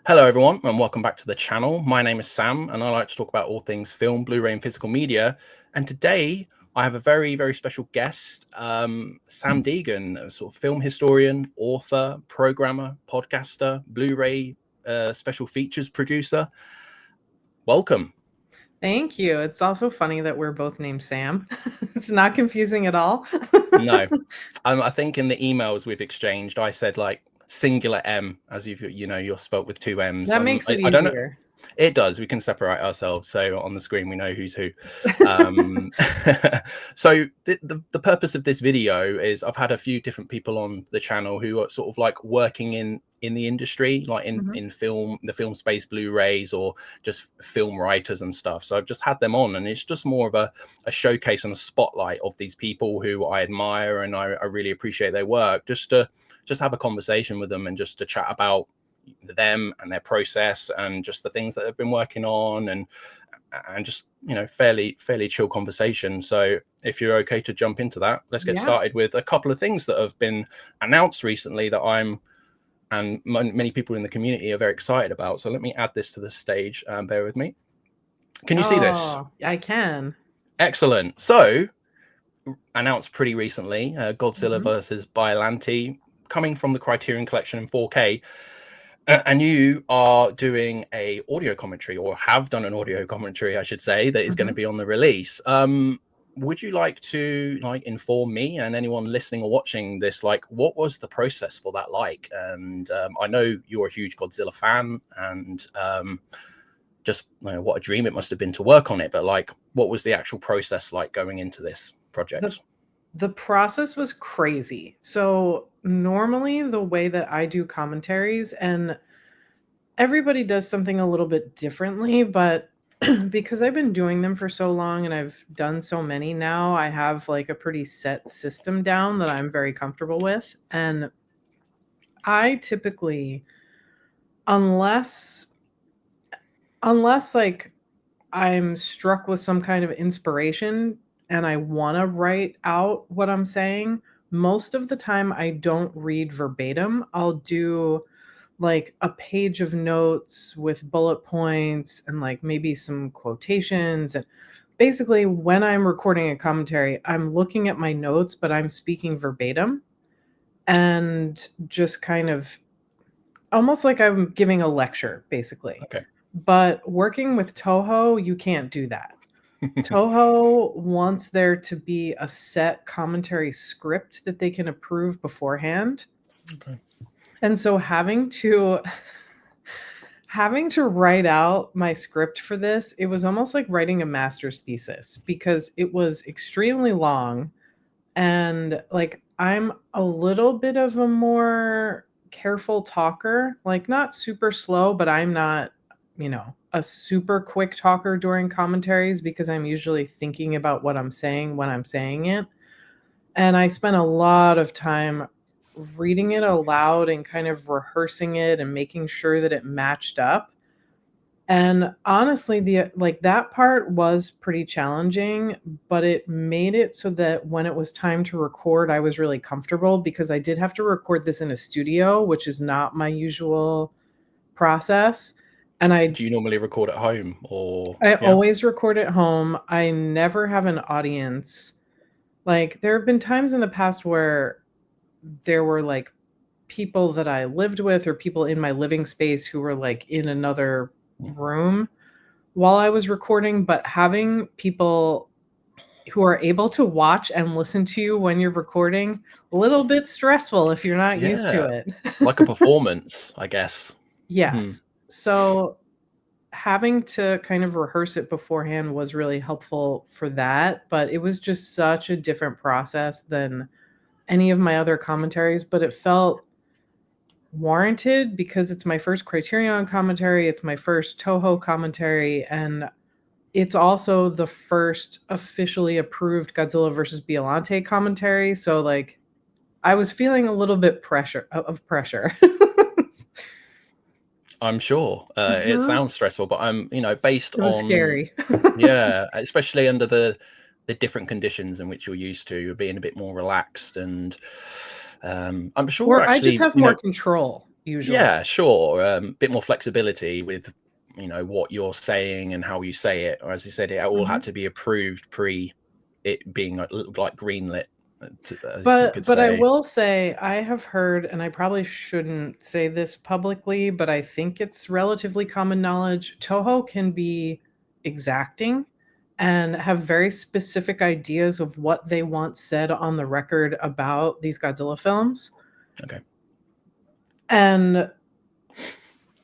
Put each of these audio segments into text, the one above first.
Hello, everyone, and welcome back to the channel. My name is Sam, and I like to talk about all things film, Blu-ray, and physical media. And today, I have a very, very special guest, Samm Deighan, a sort of film historian, author, programmer, podcaster, Blu-ray special features producer. Welcome. Thank you. It's also funny that we're both named Sam. It's not confusing at all. No, I think in the emails we've exchanged, I said like singular M, as you're spelt with two M's. That makes it I don't know. easier. It does. We can separate ourselves, so on the screen we know who's who. So the purpose of this video is I've had a few different people on the channel who are sort of like working in the industry, like in film, the film space, Blu-rays, or just film writers and stuff. So I've just had them on, and it's just more of a showcase and a spotlight of these people who I admire and I really appreciate their work, just to have a conversation with them and just to chat about them and their process and just the things that they've been working on, and just fairly chill conversation. So if you're okay to jump into that, let's get started with a couple of things that have been announced recently that I'm and many people in the community are very excited about. So let me add this to the stage. Bear with me. Can you see this? I can. Excellent. So announced pretty recently, Godzilla versus Biollante, coming from the Criterion collection in 4K. And you are doing a audio commentary, or have done an audio commentary, I should say, that is going to be on the release. Would you like to inform me and anyone listening or watching this, what was the process for that like? And I know you're a huge Godzilla fan, and just what a dream it must have been to work on it. But what was the actual process like going into this project? The process was crazy. So normally the way that I do commentaries, and everybody does something a little bit differently, but because I've been doing them for so long and I've done so many now, I have like a pretty set system down that I'm very comfortable with. And I typically, unless like I'm struck with some kind of inspiration and I want to write out what I'm saying, most of the time I don't read verbatim. I'll do like a page of notes with bullet points and like maybe some quotations. And basically, when I'm recording a commentary, I'm looking at my notes, but I'm speaking verbatim and just kind of almost like I'm giving a lecture, basically. Okay. But working with Toho, you can't do that. Toho wants there to be a set commentary script that they can approve beforehand. Okay. And so having to write out my script for this, it was almost like writing a master's thesis, because it was extremely long. And like, I'm a little bit of a more careful talker, like not super slow, but I'm not, a super quick talker during commentaries, because I'm usually thinking about what I'm saying when I'm saying it. And I spent a lot of time reading it aloud and kind of rehearsing it and making sure that it matched up. And honestly, that part was pretty challenging, but it made it so that when it was time to record, I was really comfortable, because I did have to record this in a studio, which is not my usual process. And do you normally record at home, or? I always record at home. I never have an audience. Like, there have been times in the past where there were like people that I lived with, or people in my living space who were like in another room while I was recording, but having people who are able to watch and listen to you when you're recording, a little bit stressful if you're not used to it. Like a performance, I guess. Yes. So having to kind of rehearse it beforehand was really helpful for that, but it was just such a different process than any of my other commentaries, but it felt warranted because it's my first Criterion commentary, it's my first Toho commentary, and it's also the first officially approved Godzilla versus Biollante commentary. So like, I was feeling a little bit pressure. I'm sure it sounds stressful, but I'm, based It was on scary. Yeah, especially under the different conditions in which you're used to, you're being a bit more relaxed, and I'm sure I just have more control. usually. Yeah, sure. Bit more flexibility with, what you're saying and how you say it. Or as you said, it all had to be approved pre it being like greenlit, as you could But I say. will say I have heard, and I probably shouldn't say this publicly, but I think it's relatively common knowledge. Toho can be exacting and have very specific ideas of what they want said on the record about these Godzilla films. Okay. And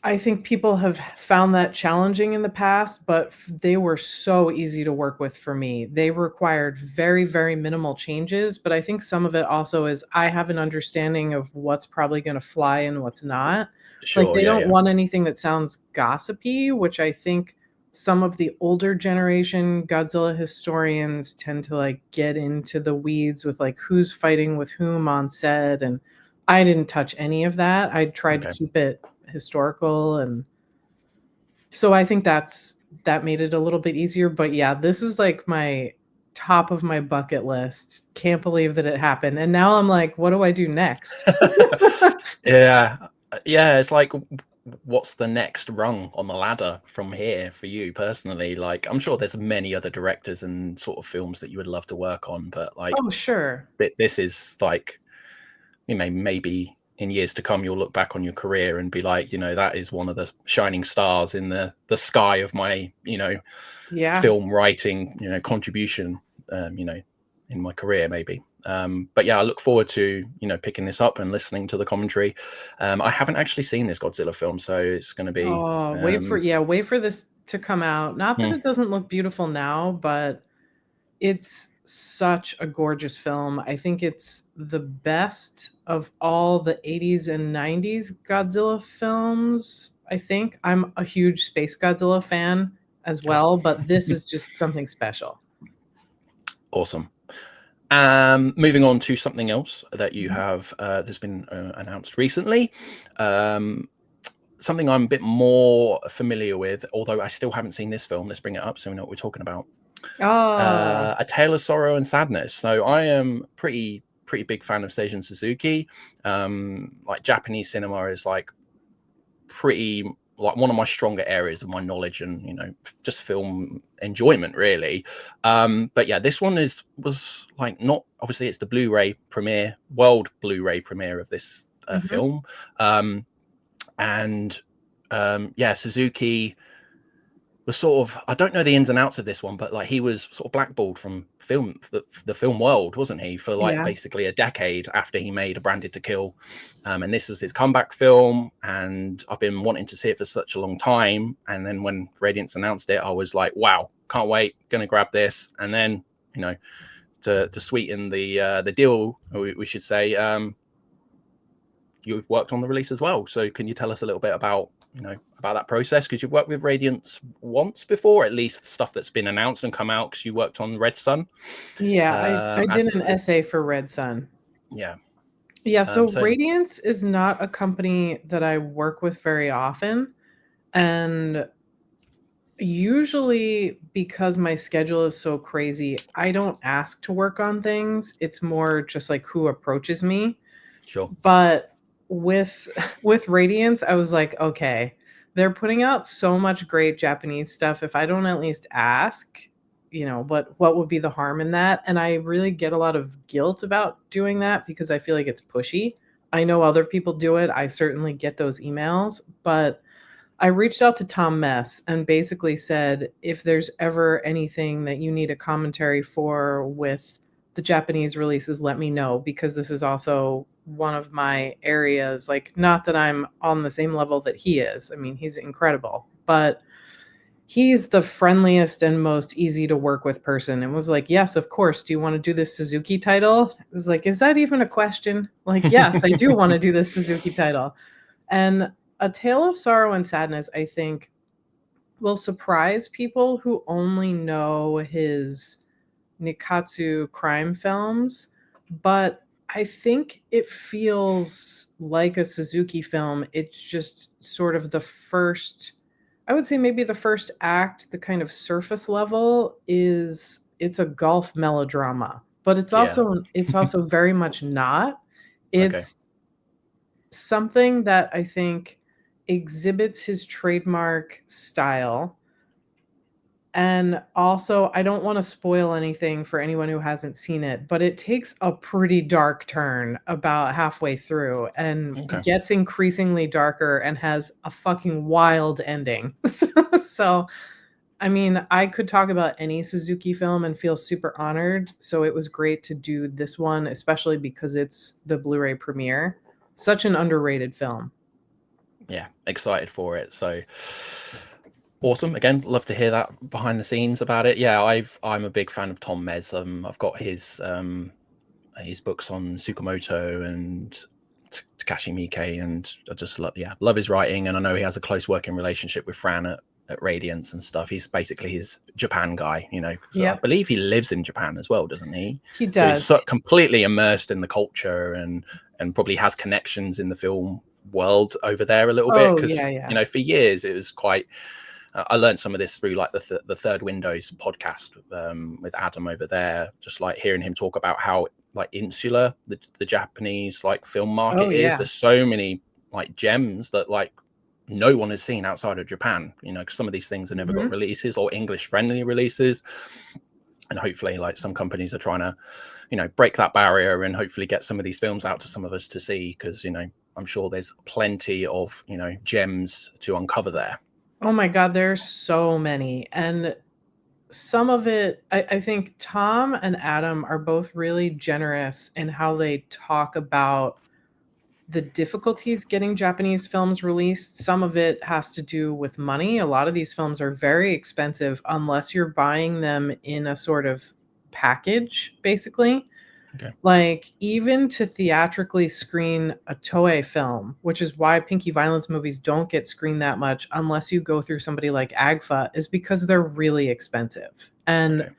I think people have found that challenging in the past, but they were so easy to work with for me. They required very, very minimal changes, but I think some of it also is I have an understanding of what's probably going to fly and what's not. Like Sure. they Yeah. don't Yeah. want anything that sounds gossipy, which I think some of the older generation Godzilla historians tend to like get into the weeds with like who's fighting with whom on set, and I didn't touch any of that. I tried to Okay. keep it historical, and so I think that made it a little bit easier. But yeah, this is like my top of my bucket list. Can't believe that it happened. And now I'm like, what do I do next? Yeah. Yeah. It's like, what's the next rung on the ladder from here for you personally? Like, I'm sure there's many other directors and sort of films that you would love to work on, but like, Oh, sure. this is like, maybe in years to come you'll look back on your career and be like, that is one of the shining stars in the sky of my Yeah. film writing contribution in my career maybe. But yeah, I look forward to picking this up and listening to the commentary. I haven't actually seen this Godzilla film, so it's going to be Oh, wait for this to come out. Not that hmm, it doesn't look beautiful now, but it's such a gorgeous film. I think it's the best of all the 80s and 90s Godzilla films. I think I'm a huge Space Godzilla fan as well, but this is just something special. awesome. Moving on to something else that you Mhm. have that's been announced recently. Something I'm a bit more familiar with, although I still haven't seen this film. Let's bring it up so we know what we're talking about. Ah, A Tale of Sorrow and Sadness. So I am pretty big fan of Seijun Suzuki. Like Japanese cinema is like pretty like one of my stronger areas of my knowledge and just film enjoyment really. But yeah, this one was like, not obviously it's the world Blu-ray premiere of this mhm. film. And yeah, Suzuki was sort of, I don't know the ins and outs of this one, but like he was sort of blackballed from the film world, wasn't he, for like Yeah. basically a decade after he made A Branded to Kill. And this was his comeback film, and I've been wanting to see it for such a long time. And then when Radiance announced it, I was like, wow, can't wait, gonna grab this. And then to sweeten the deal, we should say, you've worked on the release as well. So can you tell us a little bit about about that process? Because you've worked with Radiance once before, at least stuff that's been announced and come out, because you worked on Red Sun. Yeah, I As did an essay for Red Sun. yeah. Yeah, so So Radiance is not a company that I work with very often, and usually because my schedule is so crazy, I don't ask to work on things. It's more just like who approaches me. sure. But with with Radiance, I was like, okay, they're putting out so much great Japanese stuff. If I don't at least ask, what would be the harm in that? And I really get a lot of guilt about doing that because I feel like it's pushy. I know other people do it. I certainly get those emails, but I reached out to Tom Mess and basically said, if there's ever anything that you need a commentary for with the Japanese releases, let me know, because this is also one of my areas. Like, not that I'm on the same level that he is. I mean, he's incredible, but he's the friendliest and most easy to work with person, and was like, yes, of course. Do you want to do this Suzuki title? I was like, is that even a question? Like, yes, I do want to do this Suzuki title. And A Tale of Sorrow and Sadness, I think, will surprise people who only know his Nikatsu crime films, but I think it feels like a Suzuki film. It's just sort of the first, I would say maybe the first act, the kind of surface level is it's a golf melodrama, but it's Yeah. also very much not. Okay. It's something that I think exhibits his trademark style. And also, I don't want to spoil anything for anyone who hasn't seen it, but it takes a pretty dark turn about halfway through and Okay. gets increasingly darker and has a fucking wild ending. So, I mean, I could talk about any Suzuki film and feel super honored. So it was great to do this one, especially because it's the Blu-ray premiere. Such an underrated film. Yeah, excited for it. So awesome. Again, love to hear that behind the scenes about it. Yeah, I'm a big fan of Tom Mes. I've got his books on Tsukamoto and Takashi Miike, and I just love his writing, and I know he has a close working relationship with Fran at Radiance and stuff. He's basically his Japan guy, you know. So I believe he lives in Japan as well, doesn't he? He does. So he's completely immersed in the culture and probably has connections in the film world over there a little bit, because you know, for years it was quite I learned some of this through like the Third Windows podcast with Adam over there, just like hearing him talk about how like insular the Japanese like film market is. There's so many like gems that like no one has seen outside of Japan, you know, because some of these things have never got releases or English friendly releases. And hopefully like some companies are trying to, you know, break that barrier and hopefully get some of these films out to some of us to see, because, you know, I'm sure there's plenty of, you know, gems to uncover there. Oh my God, there's so many. And some of it, I think Tom and Adam are both really generous in how they talk about the difficulties getting Japanese films released. Some of it has to do with money. A lot of these films are very expensive unless you're buying them in a sort of package, basically. Okay. Like, even to theatrically screen a Toei film, which is why Pinky Violence movies don't get screened that much unless you go through somebody like AGFA, is because they're really expensive. And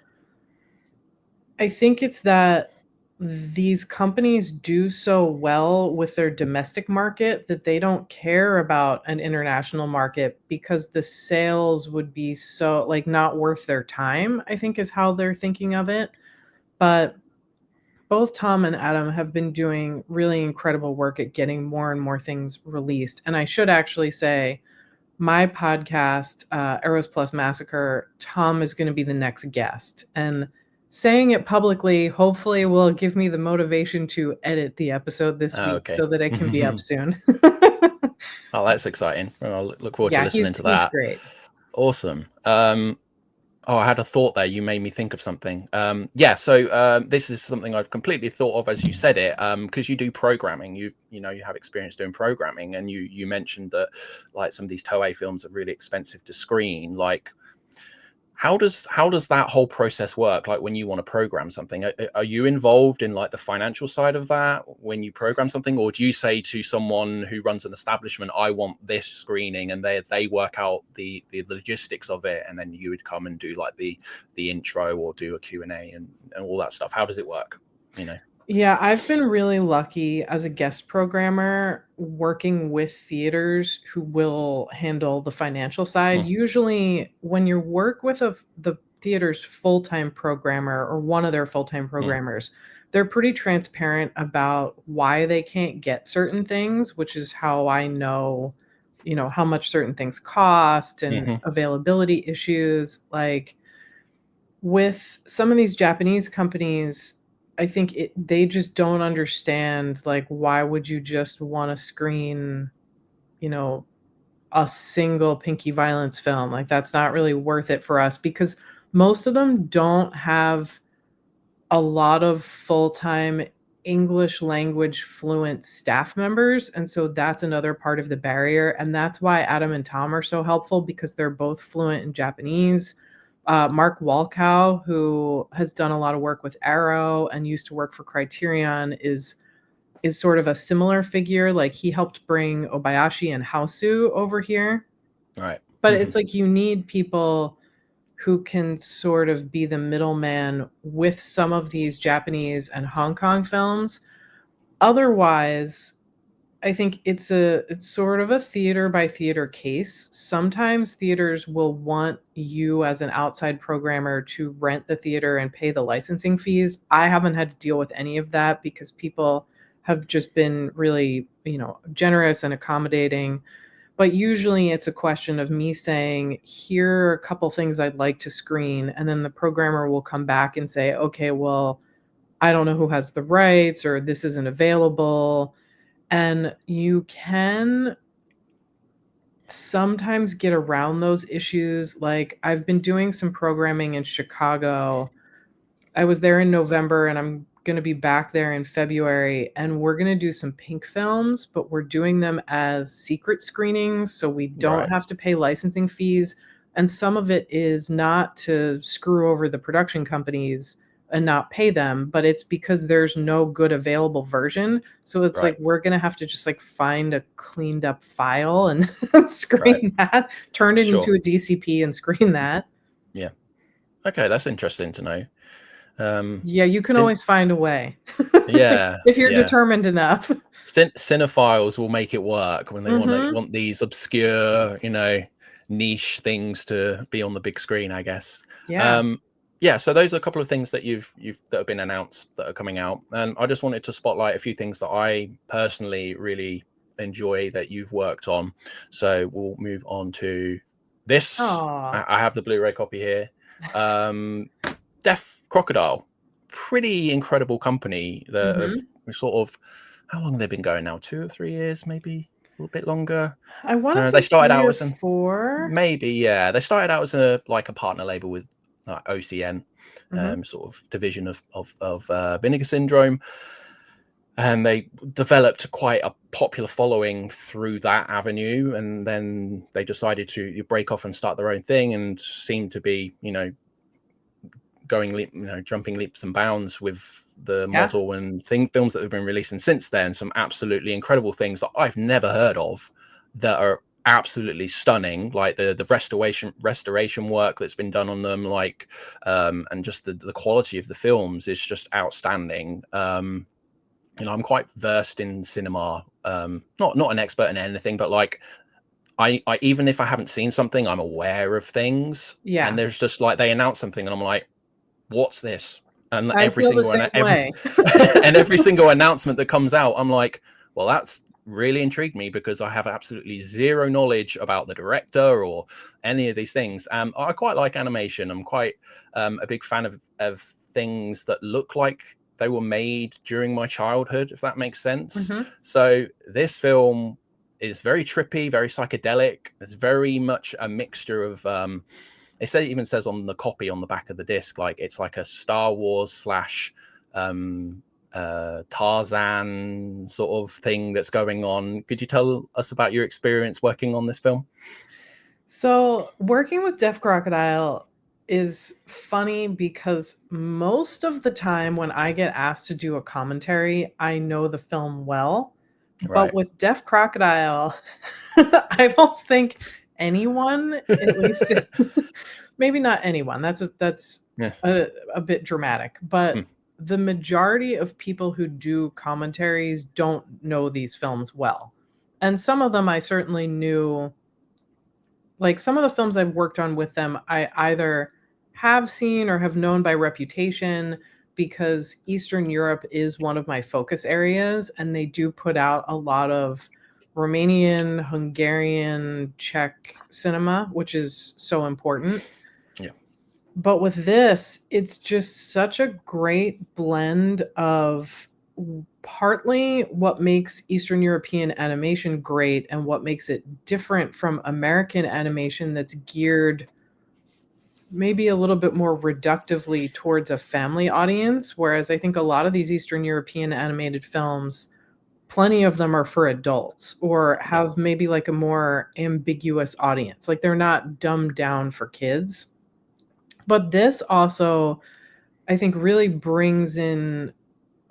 I think it's that these companies do so well with their domestic market that they don't care about an international market because the sales would be so like not worth their time, I think is how they're thinking of it. But both Tom and Adam have been doing really incredible work at getting more and more things released. And I should actually say, my podcast, Arrows Plus Massacre, Tom is going to be the next guest. And saying it publicly hopefully will give me the motivation to edit the episode this week so that it can be up soon. Oh, that's exciting. I'll look forward to listening to that. He's great. Awesome. Oh, I had a thought there. You made me think of something. So this is something I've completely thought of as you said it, because you do programming. You have experience doing programming, and you mentioned that like some of these Toei films are really expensive to screen. Like, how does that whole process work? Like when you want to program something, are you involved in like the financial side of that when you program something, or do you say to someone who runs an establishment, I want this screening, and they work out the logistics of it, and then you would come and do like the intro or do a Q&A and all that stuff? How does it work? You know? Yeah, I've been really lucky as a guest programmer working with theaters who will handle the financial side. Usually when you work with the theater's full-time programmer or one of their full-time programmers, they're pretty transparent about why they can't get certain things, which is how I know, you know, how much certain things cost and availability issues. Like with some of these Japanese companies, I think they just don't understand, like, why would you just want to screen, you know, a single Pinky Violence film? Like, that's not really worth it for us because most of them don't have a lot of full-time English language fluent staff members. And so that's another part of the barrier. And that's why Adam and Tom are so helpful, because they're both fluent in Japanese. Mark Walkow, who has done a lot of work with Arrow and used to work for Criterion, is sort of a similar figure. Like, he helped bring Obayashi and Houseu over here. Right. But it's like you need people who can sort of be the middleman with some of these Japanese and Hong Kong films. Otherwise, I think it's sort of a theater by theater case. Sometimes theaters will want you as an outside programmer to rent the theater and pay the licensing fees. I haven't had to deal with any of that because people have just been really, generous and accommodating. But usually it's a question of me saying, here are a couple things I'd like to screen. And then the programmer will come back and say, okay, well, I don't know who has the rights, or this isn't available. And you can sometimes get around those issues. Like, I've been doing some programming in Chicago. I was there in November, and I'm going to be back there in February, and we're going to do some pink films, but we're doing them as secret screenings, so we don't Right. have to pay licensing fees. And some of it is not to screw over the production companies and not pay them, but it's because there's no good available version. So it's Right. like we're going to have to just like find a cleaned up file and Right. screen that, turn it Sure. into a DCP and screen that. Yeah. Okay, that's interesting to know. Yeah, you can Cin- always find a way. yeah, If you're yeah. determined enough. Cinephiles will make it work when they Mhm. want these obscure, niche things to be on the big screen, I guess. Yeah. Yeah, so those are a couple of things that you've that have been announced that are coming out, and I just wanted to spotlight a few things that I personally really enjoy that you've worked on. So we'll move on to this. Aw. I have the Blu-ray copy here. Deaf Crocodile, pretty incredible company that have Mhm. sort of, how long have they been going now? 2 or 3 years, maybe a little bit longer. I wanna They say started 3 out or as an 4. maybe, yeah. They started out as a partner label with OCN, Mhm. sort of division of Vinegar Syndrome, and they developed quite a popular following through that avenue. And then they decided to break off and start their own thing, and seem to be, jumping leaps and bounds with the Yeah. model and films that have been releasing since then. Some absolutely incredible things that I've never heard of that are absolutely stunning, like the restoration work that's been done on them, like and just the quality of the films is just outstanding. I'm quite versed in cinema, not an expert in anything, but like I even if I haven't seen something, I'm aware of things. Yeah. And there's just like, they announce something and I'm like, what's this? And I feel the same way. every single announcement that comes out, I'm like, well, that's really intrigued me, because I have absolutely zero knowledge about the director or any of these things. I quite like animation. I'm quite a big fan of things that look like they were made during my childhood, if that makes sense. Mhm. So this film is very trippy, very psychedelic. It's very much a mixture of it even says on the copy on the back of the disc, like it's like a Star Wars slash Tarzan sort of thing that's going on. Could you tell us about your experience working on this film? So, working with Deaf Crocodile is funny because most of the time when I get asked to do a commentary, I know the film well. But Right. with Deaf Crocodile, I don't think anyone, at least maybe not anyone, that's Yeah. a bit dramatic, but Hmm. the majority of people who do commentaries don't know these films well. And some of them I certainly knew. Like, some of the films I've worked on with them, I either have seen or have known by reputation, because Eastern Europe is one of my focus areas, and they do put out a lot of Romanian, Hungarian, Czech cinema, which is so important. Yeah. But with this, it's just such a great blend of partly what makes Eastern European animation great and what makes it different from American animation that's geared maybe a little bit more reductively towards a family audience. Whereas I think a lot of these Eastern European animated films, plenty of them are for adults or Yeah. have maybe like a more ambiguous audience. Like, they're not dumbed down for kids. But this also, I think, really brings in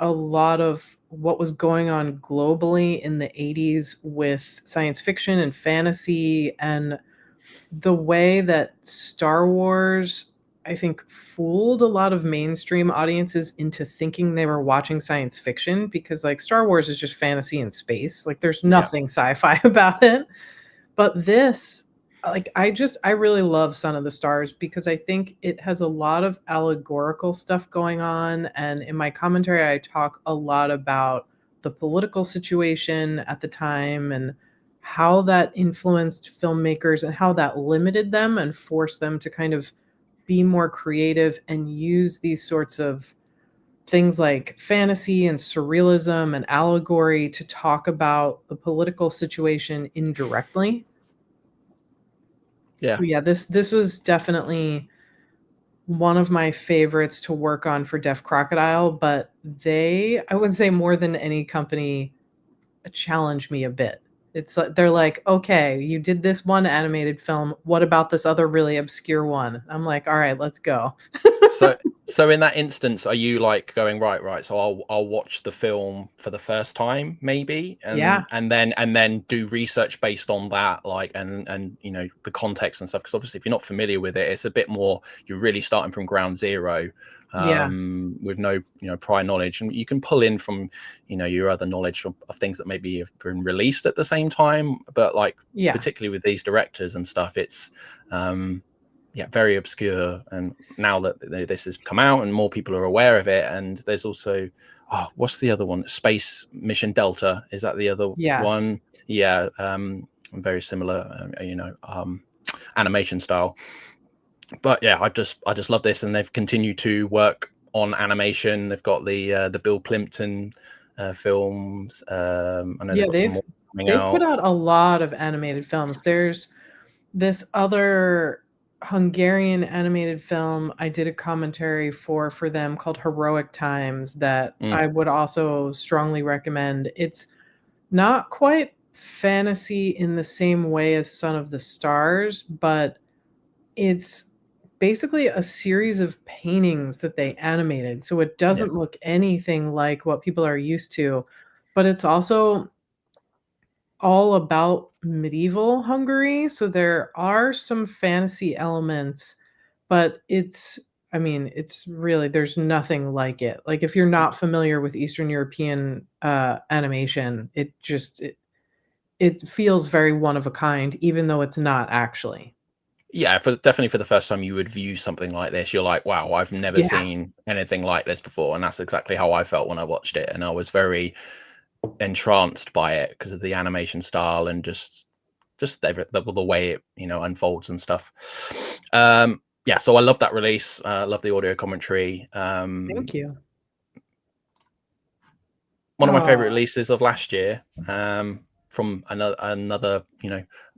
a lot of what was going on globally in the 80s with science fiction and fantasy, and the way that Star Wars, I think, fooled a lot of mainstream audiences into thinking they were watching science fiction, because, like, Star Wars is just fantasy in space. Like, there's Yeah. nothing sci-fi about it. But this, like, I really love Son of the Stars because I think it has a lot of allegorical stuff going on, and in my commentary, I talk a lot about the political situation at the time and how that influenced filmmakers and how that limited them and forced them to kind of be more creative and use these sorts of things like fantasy and surrealism and allegory to talk about the political situation indirectly. Yeah. So yeah, this was definitely one of my favorites to work on for Deaf Crocodile, but they, I would say more than any company, challenge me a bit. It's like they're like, "Okay, you did this one animated film. What about this other really obscure one?" I'm like, "All right, let's go." So in that instance, are you like going right? So I'll watch the film for the first time, maybe, Yeah. and then do research based on that, like and you know the context and stuff. Because obviously, if you're not familiar with it, it's a bit more. You're really starting from ground zero, Yeah. with no prior knowledge, and you can pull in from your other knowledge of things that maybe have been released at the same time. But like Yeah. particularly with these directors and stuff, it's yeah, very obscure. And now that this has come out and more people are aware of it, and there's also what's the other one? Space Mission Delta, is that the other Yes. one? Yeah, very similar, animation style. But yeah, I just love this, and they've continued to work on animation. They've got the Bill Plimpton films. I know they've Yeah, got some they've more coming they've put out. out a lot of animated films. There's this other Hungarian animated film I did a commentary for them called Heroic Times that Mm, I would also strongly recommend. It's not quite fantasy in the same way as Son of the Stars, but it's basically a series of paintings that they animated, so it yeah, doesn't look anything like what people are used to, but it's also all about medieval Hungary, so there are some fantasy elements, but it's, I mean, it's really, there's nothing like it. Like, if you're not familiar with Eastern European, animation, it feels very one of a kind, even though it's not actually. yeah, for definitely for the first time you would view something like this, you're like, wow, I've never Yeah. seen anything like this before. And that's exactly how I felt when I watched it. And I was very entranced by it because of the animation style and just the way it unfolds and stuff. Yeah, so I love that release. Love the audio commentary. Thank you. One of my favorite Oh, releases of last year, from another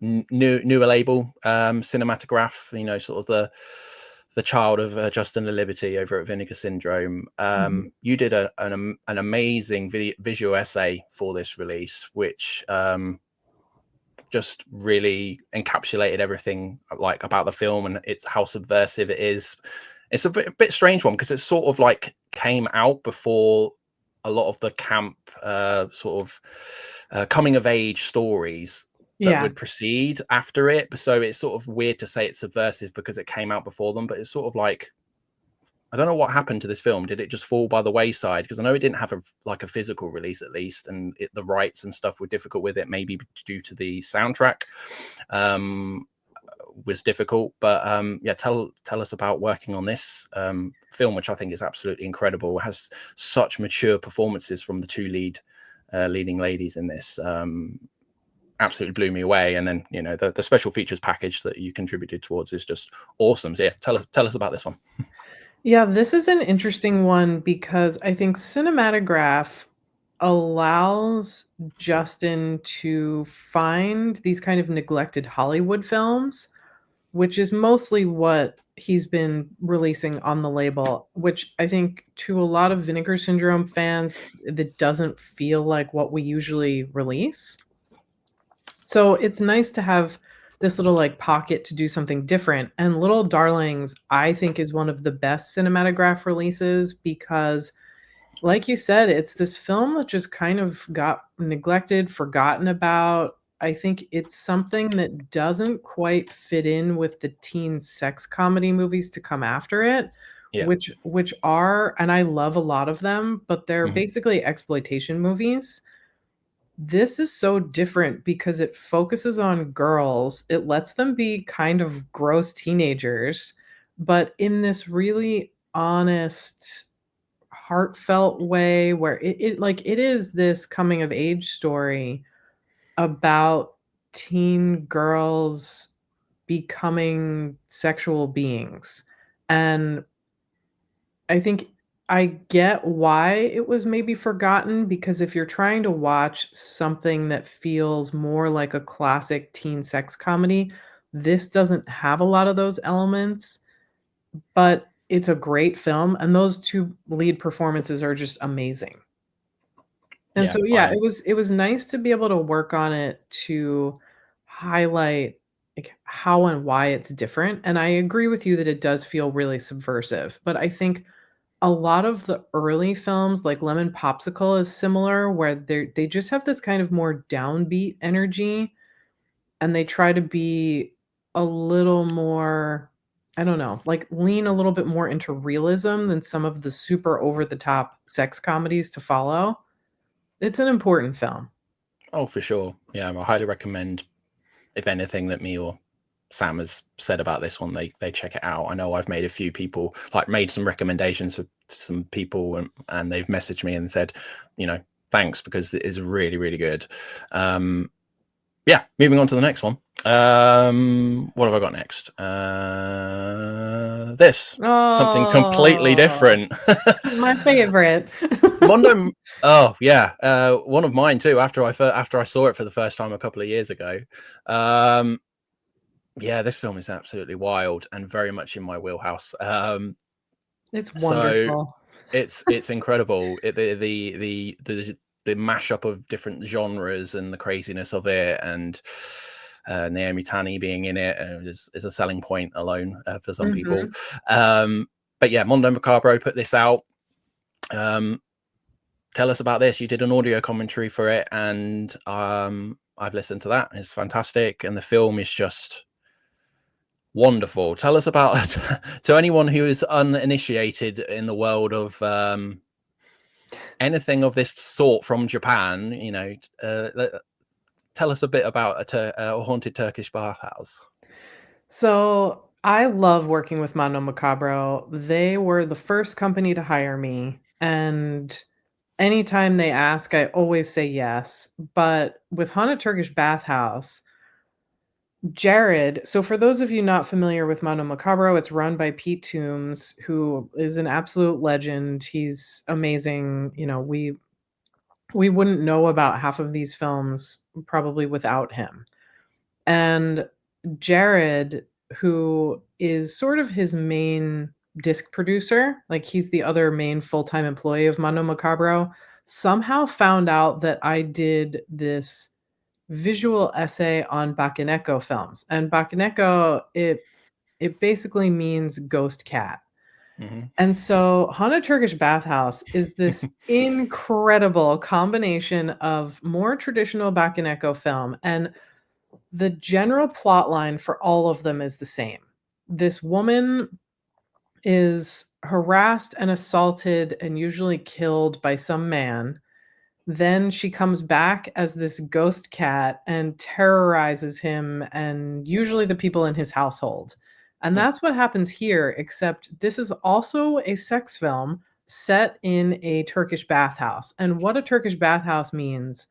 newer label, Cinematograph. Sort of the child of Justin Liberty over at Vinegar Syndrome. mhm. You did an amazing visual essay for this release, which just really encapsulated everything like about the film and it's how subversive it is. It's a bit strange one because it sort of like came out before a lot of the camp sort of coming of age stories that Yeah. would proceed after it. So it's sort of weird to say it's subversive because it came out before them, but it's sort of like I don't know what happened to this film. Did it just fall by the wayside? Because I know it didn't have a physical release at least, and the rights and stuff were difficult with it. Maybe due to the soundtrack was difficult. But yeah, tell us about working on this film, which I think is absolutely incredible. It has such mature performances from the two leading ladies in this. Absolutely blew me away. And then the special features package that you contributed towards is just awesome. So yeah, tell us about this one. Yeah, this is an interesting one because I think Cinematograph allows Justin to find these kind of neglected Hollywood films, which is mostly what he's been releasing on the label, which I think to a lot of Vinegar Syndrome fans, that doesn't feel like what we usually release. So it's nice to have this little like pocket to do something different. And Little Darlings, I think, is one of the best Cinematograph releases because, like you said, it's this film that just kind of got neglected, forgotten about. I think it's something that doesn't quite fit in with the teen sex comedy movies to come after it, Yeah. which are, and I love a lot of them, but they're Mhm. basically exploitation movies. This is so different because it focuses on girls. It lets them be kind of gross teenagers, but in this really honest, heartfelt way where it is this coming of age story about teen girls becoming sexual beings. And I think I get why it was maybe forgotten, because if you're trying to watch something that feels more like a classic teen sex comedy, this doesn't have a lot of those elements, but it's a great film, and those 2 lead performances are just amazing. And Yeah, so, yeah, I it was nice to be able to work on it to highlight, like, how and why it's different, and I agree with you that it does feel really subversive, but I think a lot of the early films, like Lemon Popsicle is similar, where they just have this kind of more downbeat energy, and they try to be a little more, I don't know, like, lean a little bit more into realism than some of the super over the top sex comedies to follow. It's an important film. oh, for sure. Yeah, I highly recommend, if anything that me or Sam has said about this one, they check it out. I know I've made a few people, like, made some recommendations for some people, and they've messaged me and said, thanks, because it is really, really good. Yeah, moving on to the next one. What have I got next? This. Something completely Oh, different. my favorite. Mondo. Oh yeah, one of mine too. After I saw it for the first time a couple of years ago, yeah, this film is absolutely wild and very much in my wheelhouse. It's So wonderful. it's incredible. The mashup of different genres and the craziness of it, and Naomi Tani being in it is a selling point alone for some people. Mhm. But yeah, Mondo Macabro put this out. Tell us about this. You did an audio commentary for it, and I've listened to that. It's fantastic, and the film is just wonderful. Tell us about to anyone who is uninitiated in the world of anything of this sort from Japan. Tell us a bit about a haunted Turkish bathhouse. So, I love working with Mano Macabro. They were the first company to hire me, and anytime they ask, I always say yes. But with Haunted Turkish Bathhouse, Jared, so for those of you not familiar with Mano Macabro, it's run by Pete Toombs, who is an absolute legend. He's amazing. We wouldn't know about half of these films probably without him. And Jared, who is sort of his main disc producer, like he's the other main full-time employee of Mano Macabro, somehow found out that I did this visual essay on Bakeneko films. And Bakeneko, it basically means ghost cat. Mm-hmm. And so Haunted Turkish Bathhouse is this incredible combination of more traditional Bakeneko film, and the general plot line for all of them is the same. This woman is harassed and assaulted and usually killed by some man. Then she comes back as this ghost cat and terrorizes him and usually the people in his household. And that's what happens here, except this is also a sex film set in a Turkish bathhouse. And what a Turkish bathhouse means,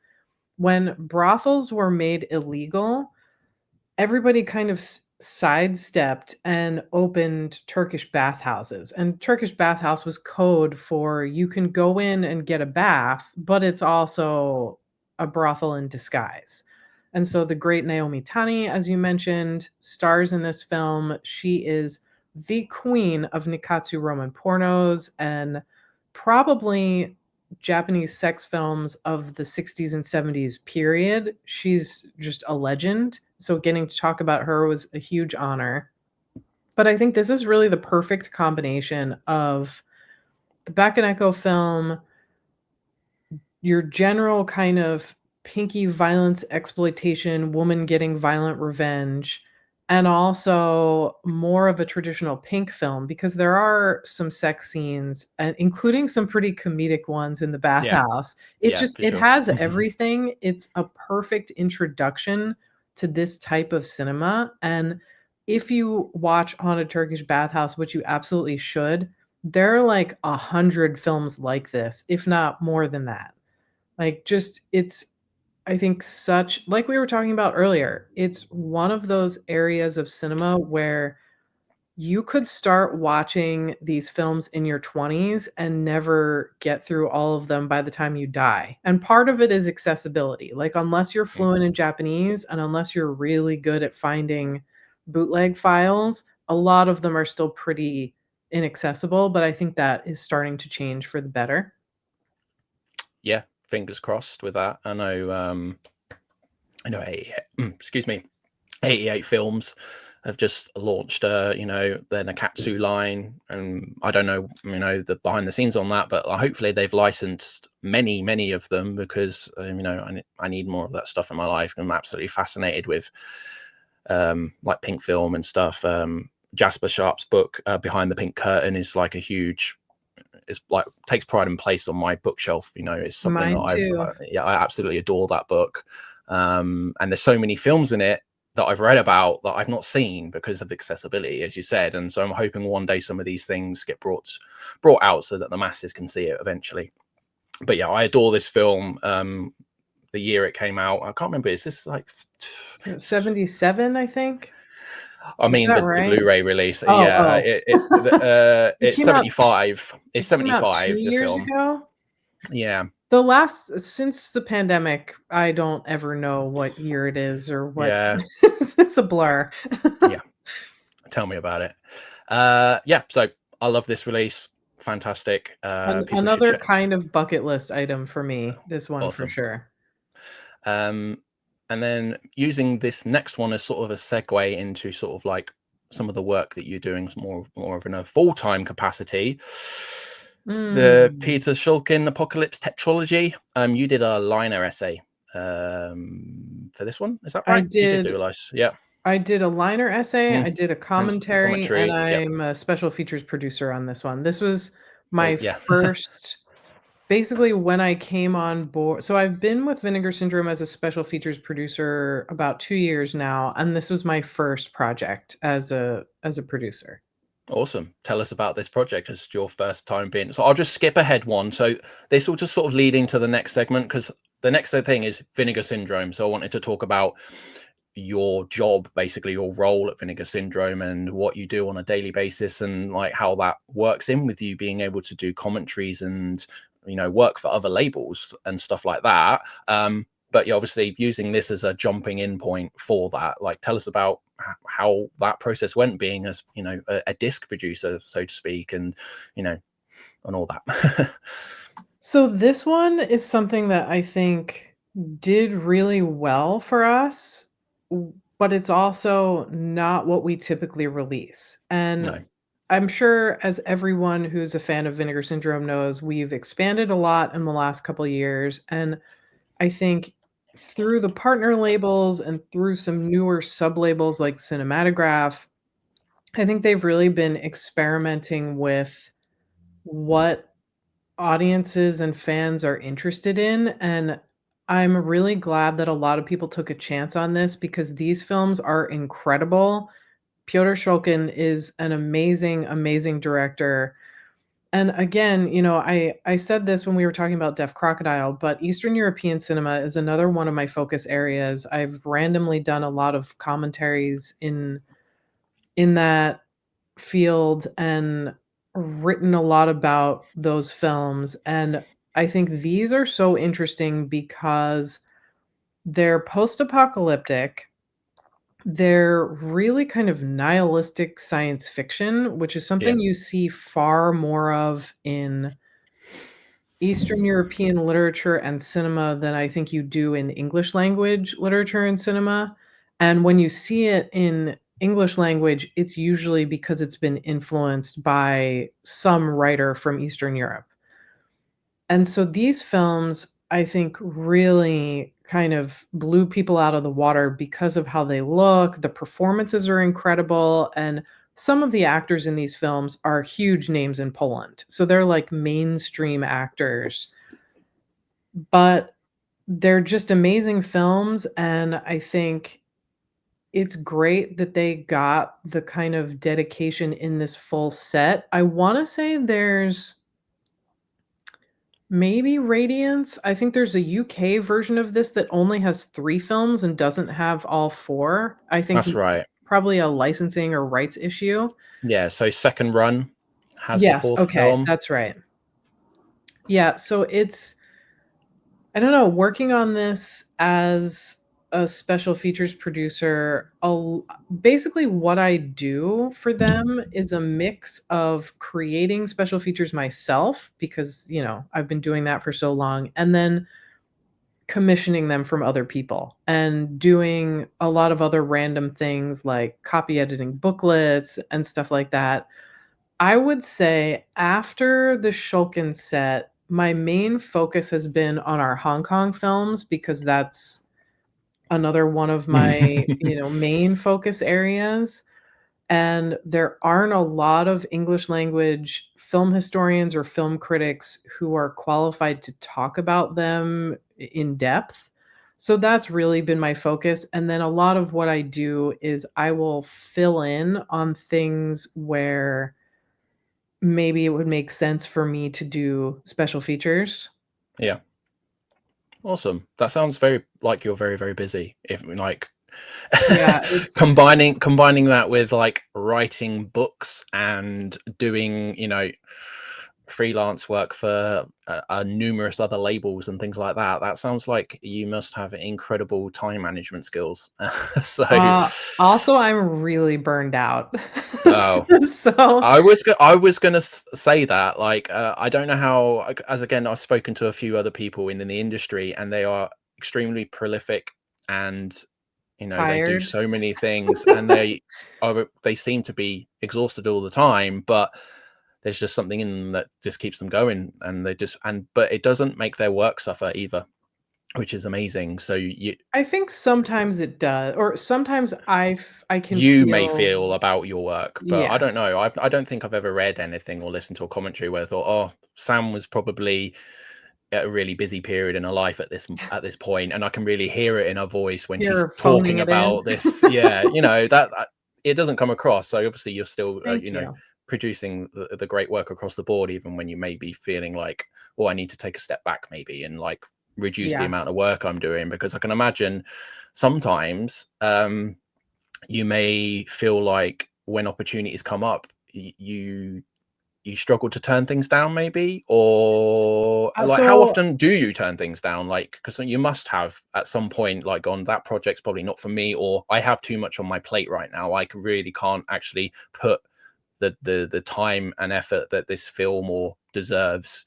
when brothels were made illegal, everybody kind of sidestepped and opened Turkish bathhouses. And Turkish bathhouse was code for you can go in and get a bath, but it's also a brothel in disguise. And so the great Naomi Tani, as you mentioned, stars in this film. She is the queen of Nikatsu Roman pornos and probably Japanese sex films of the 60s and 70s period. She's just a legend. So getting to talk about her was a huge honor. But I think this is really the perfect combination of the Bakeneko film, your general kind of pinky violence exploitation, woman getting violent revenge, and also more of a traditional pink film, because there are some sex scenes and including some pretty comedic ones in the Yeah, bathhouse. It yeah, just for it sure. has everything. It's a perfect introduction to this type of cinema, and if you watch Haunted Turkish Bathhouse, which you absolutely should, there are like 100 films like this, if not more than that. Like, just it's I think such like we were talking about earlier, it's one of those areas of cinema where you could start watching these films in your 20s and never get through all of them by the time you die. And part of it is accessibility. Like, unless you're Mm. fluent in Japanese and unless you're really good at finding bootleg files, a lot of them are still pretty inaccessible, but I think that is starting to change for the better. Yeah, fingers crossed with that. I know, excuse me, 88 Films have just launched, you know, their Nakatsu line, and I don't know, you know, the behind the scenes on that, but hopefully they've licensed many of them because, you know, I need more of that stuff in my life. I'm absolutely fascinated with like pink film and stuff. Jasper Sharp's book, Behind the Pink Curtain, is like a huge, it's like takes pride and place on my bookshelf. You know, it's something that Mine too. yeah, I absolutely adore that book. And there's so many films in it that I've read about that I've not seen because of accessibility, as you said. And so I'm hoping one day some of these things get brought out so that the masses can see it eventually. But yeah, I adore this film. The year it came out, I can't remember. Is this like 77, I think? I Is mean that the right? Blu-ray release? Oh, Yeah, oh. It it's came out 75. It's it came out 2 75. The years film. ago? Yeah, The last since the pandemic, I don't ever know what year it is or what yeah, it's a blur. yeah. Tell me about it. Yeah, so I love this release. Fantastic. People should Another check. kind of bucket list item for me, this one for Awesome. sure. Um, and then using this next one as sort of a segue into sort of like some of the work that you're doing more of in a full-time capacity. The Mm. Peter Shulkin Apocalypse Tetralogy. You did a liner essay for this one. Is that I right? You did do did a nice, yeah. I did a liner essay, I did a And commentary, and commentary. Yep. I'm a special features producer on this one. This was Oh my yeah. first basically, when I came on board, so I've been with Vinegar Syndrome as a special features producer about 2 years now, and this was my first project as a producer. Awesome. Tell us about this project. It's your first time being. So I'll just skip ahead one. So this will just sort of lead into the next segment because the next thing is Vinegar Syndrome. So I wanted to talk about your job, basically your role at Vinegar Syndrome and what you do on a daily basis and like how that works in with you being able to do commentaries and, you know, work for other labels and stuff like that. But yeah, obviously using this as a jumping in point for that, like tell us about how that process went being as, you know, a disc producer, so to speak, and, you know, and all that. So this one is something that I think did really well for us, but it's also not what we typically release. And No. I'm sure as everyone who's a fan of Vinegar Syndrome knows, we've expanded a lot in the last couple years, and I think through the partner labels and through some newer sub-labels like Cinematograph, I think they've really been experimenting with what audiences and fans are interested in, and I'm really glad that a lot of people took a chance on this because these films are incredible. Pyotr Shulkin is an amazing, amazing director. And again, you know, I said this when we were talking about Deaf Crocodile, but Eastern European cinema is another one of my focus areas. I've randomly done a lot of commentaries in that field and written a lot about those films, and I think these are so interesting because they're post-apocalyptic, they're really kind of nihilistic science fiction, which is Yeah. something you see far more of in Eastern European literature and cinema than I think you do in English language literature and cinema, and when you see it in English language, it's usually because it's been influenced by some writer from Eastern Europe. And so these films, I think, really kind of blew people out of the water because of how they look, the performances are incredible, and some of the actors in these films are huge names in Poland. So they're like mainstream actors, but they're just amazing films, and I think it's great that they got the kind of dedication in this full set. I wanna say there's maybe Radiance. I think there's a UK version of this that only has 3 films and doesn't have all 4. I think That's right. probably a licensing or rights issue. Yeah, so Second Run has the Yes, 4th okay, film. that's right. Yeah, so it's I don't know, working on this as a special features producer, basically what I do for them is a mix of creating special features myself because, I've been doing that for so long, and then commissioning them from other people and doing a lot of other random things like copy editing booklets and stuff like that. I would say after the Shulkin set, my main focus has been on our Hong Kong films because that's another one of my, main focus areas. And there aren't a lot of English language film historians or film critics who are qualified to talk about them in depth. So that's really been my focus. And then a lot of what I do is I will fill in on things where maybe it would make sense for me to do special features. Yeah. Awesome. That sounds very like you're very, very busy. If like Yeah, it's combining that with like writing books and doing, freelance work for numerous other labels and things like that. That sounds like you must have incredible time management skills. So, also I'm really burned out. oh, So I was gonna say that, like, I don't know how, as again, I've spoken to a few other people in the industry, and they are extremely prolific, and they do tired. so many things, and they seem to be exhausted all the time, but there's just something in them that just keeps them going, and but it doesn't make their work suffer either, which is amazing. So I think sometimes it does, or sometimes I can you may feel feel about your work, but I yeah. don't know. I don't think I've ever read anything or listened to a commentary where I thought, oh, Sam was probably at a really busy period in her life at this point, and I can really hear it in her voice when she's You're phoning talking it in. about this. Yeah, that it doesn't come across. So obviously you're still, Thank you. producing the great work across the board, even when you may be feeling like, oh, I need to take a step back maybe and like reduce the Yeah. amount of work I'm doing, because I can imagine sometimes you may feel like when opportunities come up, you struggle to turn things down maybe, or like how So often do you turn things down, like because you must have at some point like on that project's probably not for me, or I have too much on my plate right now, really can't actually put the time and effort that this film or deserves,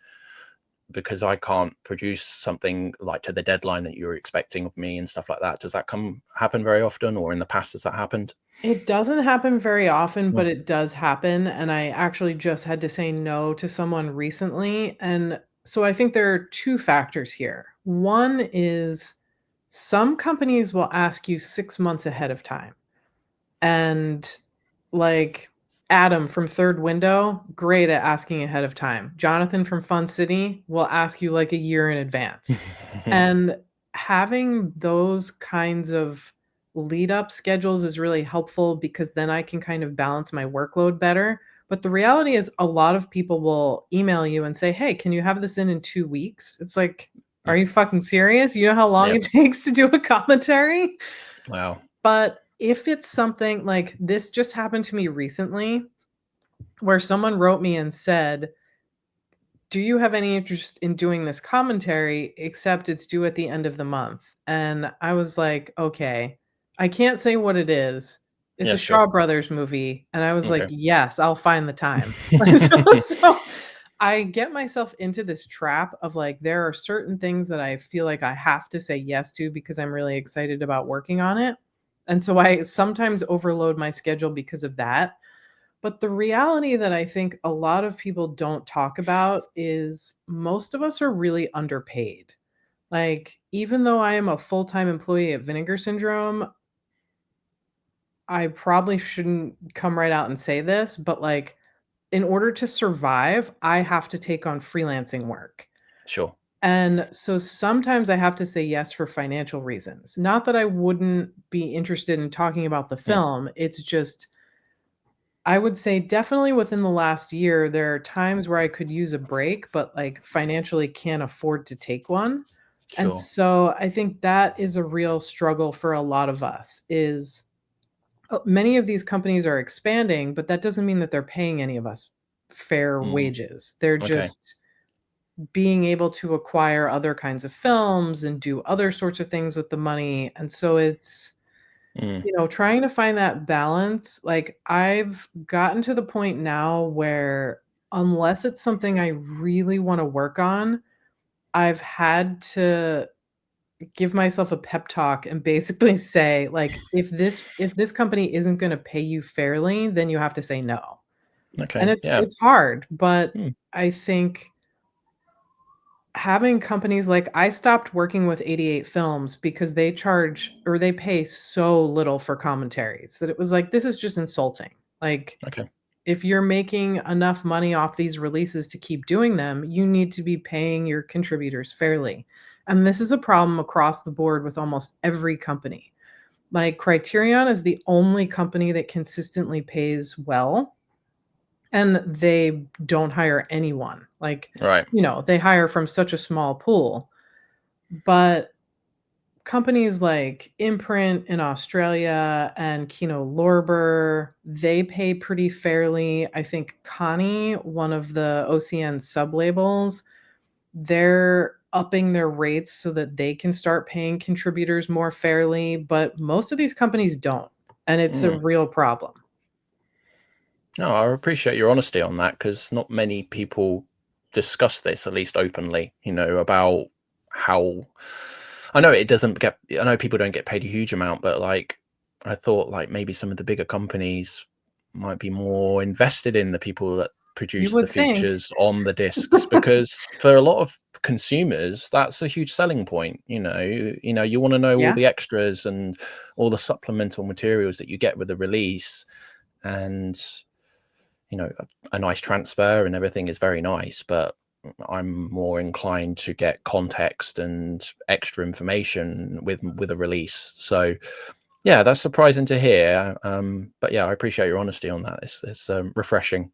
because I can't produce something like to the deadline that you're expecting of me and stuff like that. Does that happen very often, or in the past has that happened? it doesn't happen very often, Mm. but it does happen, and I actually just had to say no to someone recently, and so I think there are 2 factors here. One is some companies will ask you 6 months ahead of time. And, like, Adam from Third Window, great at asking ahead of time. Jonathan from Fun City will ask you, like, a year in advance. And having those kinds of lead up schedules is really helpful because then I can kind of balance my workload better. But the reality is a lot of people will email you and say, "Hey, can you have this in 2 weeks?" It's like, "Are you fucking serious? You know how long Yep. it takes to do a commentary?" Wow. But if it's something like this just happened to me recently, where someone wrote me and said, "Do you have any interest in doing this commentary, except it's due at the end of the month?" And I was like, "Okay." I can't say what it is. It's Yeah, a sure. Shaw Brothers movie, and I was like, Okay. "Yes, I'll find the time." So I get myself into this trap of, like, there are certain things that I feel like I have to say yes to because I'm really excited about working on it, and so I sometimes overload my schedule because of that. But the reality that I think a lot of people don't talk about is most of us are really underpaid. Like, even though I am a full-time employee at Vinegar Syndrome, I probably shouldn't come right out and say this, but, like, in order to survive, I have to take on freelancing work. Sure. And so sometimes I have to say yes for financial reasons. Not that I wouldn't be interested in talking about the film. It's just I would say definitely within the last year, there are times where I could use a break, but, like, financially can't afford to take one. And Sure. so I think that is a real struggle for a lot of us is many of these companies are expanding, but that doesn't mean that they're paying any of us fair Mm. wages. They're Okay. just being able to acquire other kinds of films and do other sorts of things with the money. And so it's, Mm. trying to find that balance. Like, I've gotten to the point now where unless it's something I really want to work on, I've had to give myself a pep talk and basically say, like, if this company isn't gonna pay you fairly, then you have to say no. And Okay. it's Yeah. it's hard, but Mm. I think having companies like I stopped working with 88 Films because they charge or they pay so little for commentaries that it was like, this is just insulting. Like, Okay. if you're making enough money off these releases to keep doing them, you need to be paying your contributors fairly. And this is a problem across the board with almost every company. Like, Criterion is the only company that consistently pays well, and they don't hire anyone. Like, Right. they hire from such a small pool. But companies like Imprint in Australia and Kino Lorber, they pay pretty fairly. I think Connie, one of the OCN sub-labels, they're upping their rates so that they can start paying contributors more fairly, but most of these companies don't, and it's a Mm. real problem. No, I appreciate your honesty on that because not many people discuss this, at least openly, about how I know it doesn't get, I know people don't get paid a huge amount, but like I thought like maybe some of the bigger companies might be more invested in the people that You produce the would think. features on the discs because for a lot of consumers that's a huge selling point. You want to know all Yeah. the extras and all the supplemental materials that you get with the release, and a nice transfer and everything is very nice, but I'm more inclined to get context and extra information with a release. So yeah, that's surprising to hear. But yeah, I appreciate your honesty on that. It's refreshing.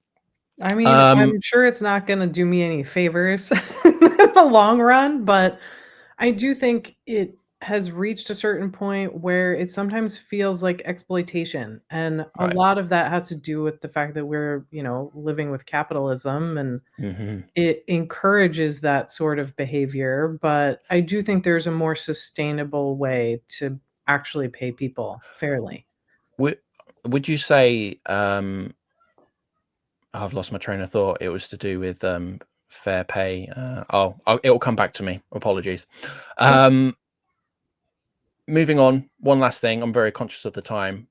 I mean, Um, I'm sure it's not gonna do me any favors in the long run, but I do think it has reached a certain point where it sometimes feels like exploitation, and a right. lot of that has to do with the fact that we're, living with capitalism, and Hmm. it encourages that sort of behavior, but I do think there's a more sustainable way to actually pay people fairly. Would would you say I've lost my train of thought. It was to do with fair pay. It'll come back to me. Apologies. Yeah. Um, Moving on, one last thing. I'm very conscious of the time.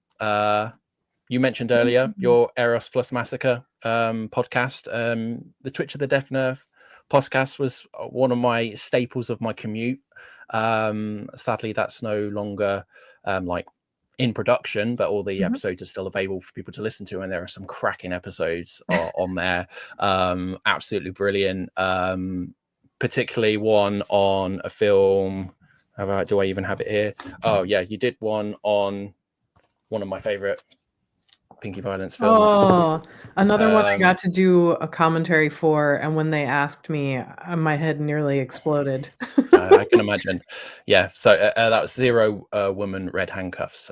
You mentioned earlier Mhm. your Eros Plus Massacre podcast. The Twitch of the Deaf Nerve podcast was one of my staples of my commute. Sadly, that's no longer like in production, but all the Mhm. episodes are still available for people to listen to, and there are some cracking episodes on there. Absolutely brilliant. Particularly one on a film. Do I even have it here? Oh yeah, you did one on one of my favorite Pinky Violence films. Oh, another one I Um, got to do a commentary for, and when they asked me, my head nearly exploded. I can imagine. Yeah, so that was Zero Woman Red Handcuffs.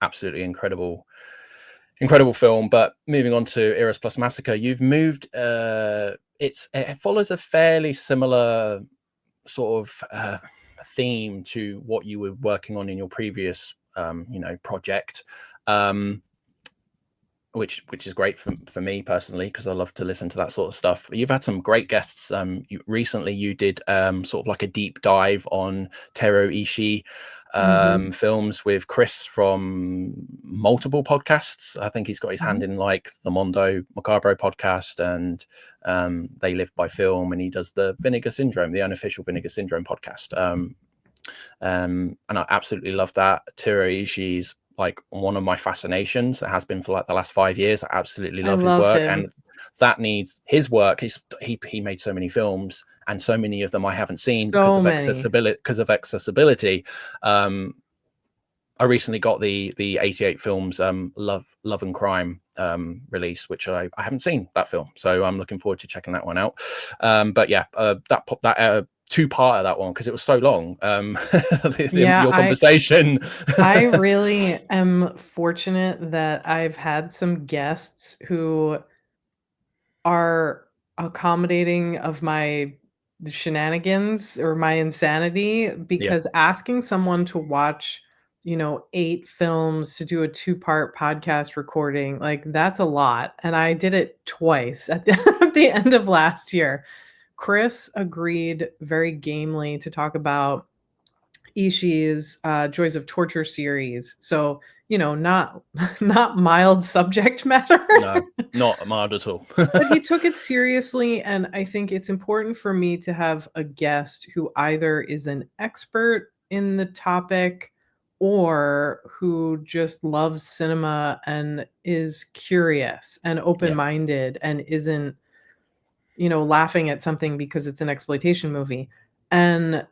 Absolutely incredible film. But moving on to Eros Plus Massacre, you've moved. It follows a fairly similar sort of theme to what you were working on in your previous project. Um, which is great for me personally because I love to listen to that sort of stuff. But you've had some great guests. Recently you did sort of like a deep dive on Tero Ishii Mhm, films with Chris from multiple podcasts. I think he's got his hand mhm. in like the Mondo Macabro podcast and They Live by Film, and he does the Vinegar Syndrome, the unofficial Vinegar Syndrome podcast. And I absolutely love that. Tero Ishii's like one of my fascinations. It has been for like the last 5 years. I absolutely I love his love work, him and that needs his work. He made so many films, and so many of them I haven't seen because so of many. accessibility. Um, I recently got the 88 films Love and Crime release, which I haven't seen that film, so I'm looking forward to checking that one out. But yeah, that two-part of that one, because it was so long. Your conversation. I really am fortunate that I've had some guests who are accommodating of my shenanigans or my insanity, because asking someone to watch, 8 films to do a two-part podcast recording, like, that's a lot, and I did it twice at the at the end of last year. Chris agreed very gamely to talk about Ishii's Joys of Torture series. So, not not mild subject matter. No, not mild at all. But he took it seriously, and I think it's important for me to have a guest who either is an expert in the topic or who just loves cinema and is curious and open-minded and isn't, laughing at something because it's an exploitation movie. And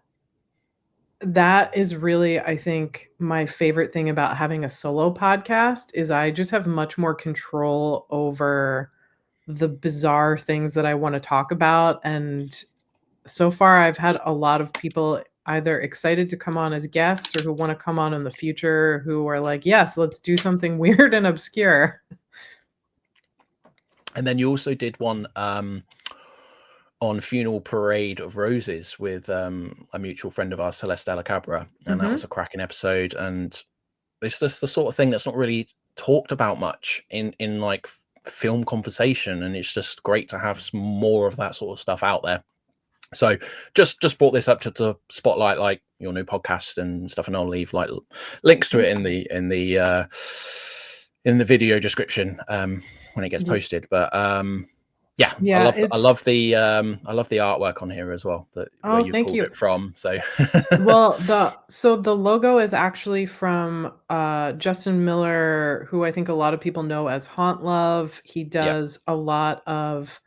that is really, I think, my favorite thing about having a solo podcast is I just have much more control over the bizarre things that I wanna talk about, and so far, I've had a lot of people either excited to come on as guests or who wanna come on in the future who are like, "Yes, let's do something weird and obscure." And then you also did one on Funeral Parade of Roses with a mutual friend of ours, Celeste Della Cabra, and that was a cracking episode. And it's just the sort of thing that's not really talked about much in like film conversation, and it's just great to have some more of that sort of stuff out there. So just brought this up to spotlight like your new podcast and stuff, and I'll leave like links to it in the video description when it gets posted. But yeah, I love the artwork on here as well, where you've pulled it from. So well, the logo is actually from Justin Miller, who I think a lot of people know as Haunt Love. He does a lot of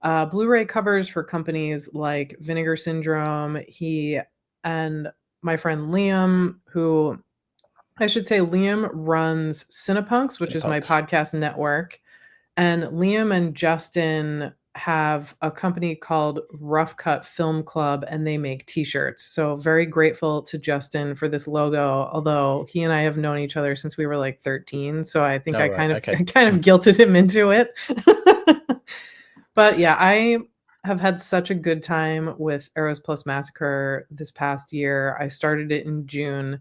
Blu-ray covers for companies like Vinegar Syndrome. He and my friend Liam, who I should say Liam runs Cinepunks, which is my podcast network. And Liam and Justin have a company called Rough Cut Film Club, and they make t-shirts. So very grateful to Justin for this logo, although he and I have known each other since we were like 13. So I think I kind of guilted him into it. But yeah, I have had such a good time with Eros Plus Massacre this past year. I started it in June.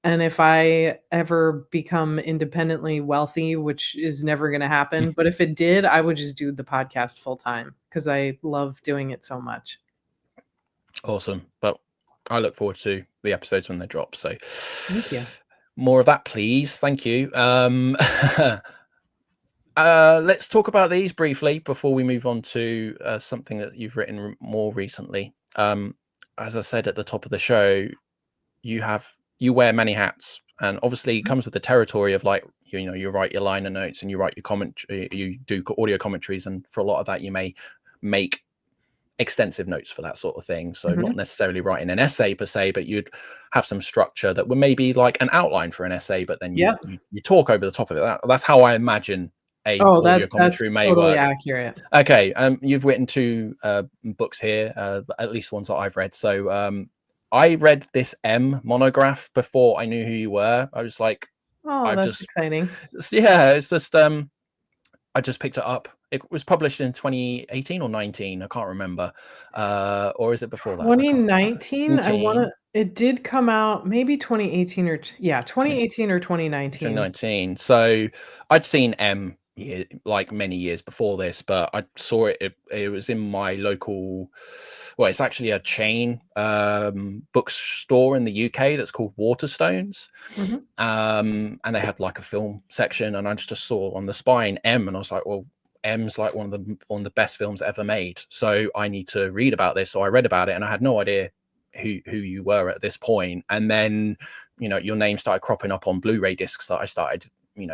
And if I ever become independently wealthy, which is never going to happen, but if it did, I would just do the podcast full time because I love doing it so much. Awesome. But I look forward to the episodes when they drop. So thank you. More of that, please. Thank you. Let's talk about these briefly before we move on to something that you've written more recently. As I said at the top of the show, you wear many hats, and obviously it comes with the territory of like, you write your liner notes and you write your commentary, you do audio commentaries, and for a lot of that you may make extensive notes for that sort of thing. So not necessarily writing an essay per se, but you'd have some structure that would maybe like an outline for an essay, but then you talk over the top of it. That's how I imagine audio commentary may totally work. Accurate. Okay, you've written 2 books here, at least ones that I've read. So I read this M monograph before I knew who you were. I was like, that's exciting. Yeah, it's just I just picked it up. It was published in 2018 or 19. I can't remember. Or is it before that? 2019. It did come out maybe 2018 or 2018 or 2019. 2019. So I'd seen M like many years before this, but I saw it. It was in my local. Well, it's actually a chain bookstore in the UK that's called Waterstones, and they had like a film section, and I just saw on the spine M, and I was like, well, M's like one of the best films ever made, so I need to read about this. So I read about it, and I had no idea who you were at this point. And then your name started cropping up on Blu-ray discs that I started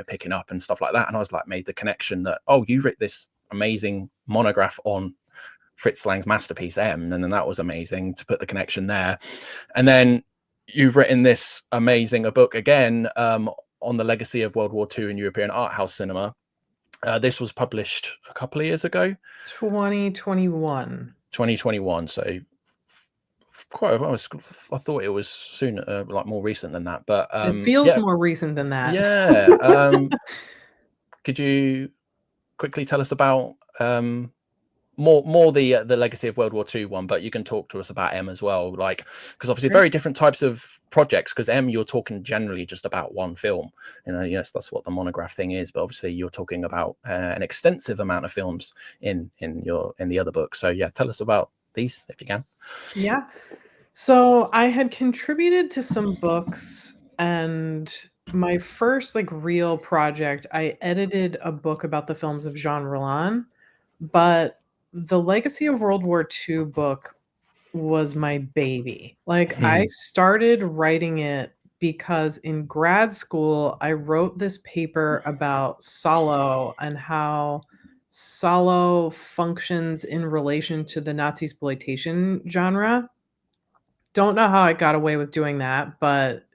picking up and stuff like that, and I was like, made the connection that, oh, you wrote this amazing monograph on Fritz Lang's masterpiece M, and then that was amazing to put the connection there. And then you've written this amazing book again on the legacy of World War II in European art house cinema. This was published a couple of years ago. 2021. 2021. So quite. I thought it was sooner, like more recent than that. But It feels yeah, more recent than that. yeah. Could you quickly tell us about more the legacy of World War II one, but you can talk to us about M as well, like, because obviously very different types of projects. Because M, you're talking generally just about one film, yes, that's what the monograph thing is, but obviously you're talking about an extensive amount of films in the other book. So yeah, tell us about these if you can. Yeah. So I had contributed to some books, and my first like real project, I edited a book about the films of Jean Rollin, but the Legacy of World War II book was my baby. Like I started writing it because in grad school I wrote this paper about Salo and how Salo functions in relation to the Nazi exploitation genre. Don't know how I got away with doing that, but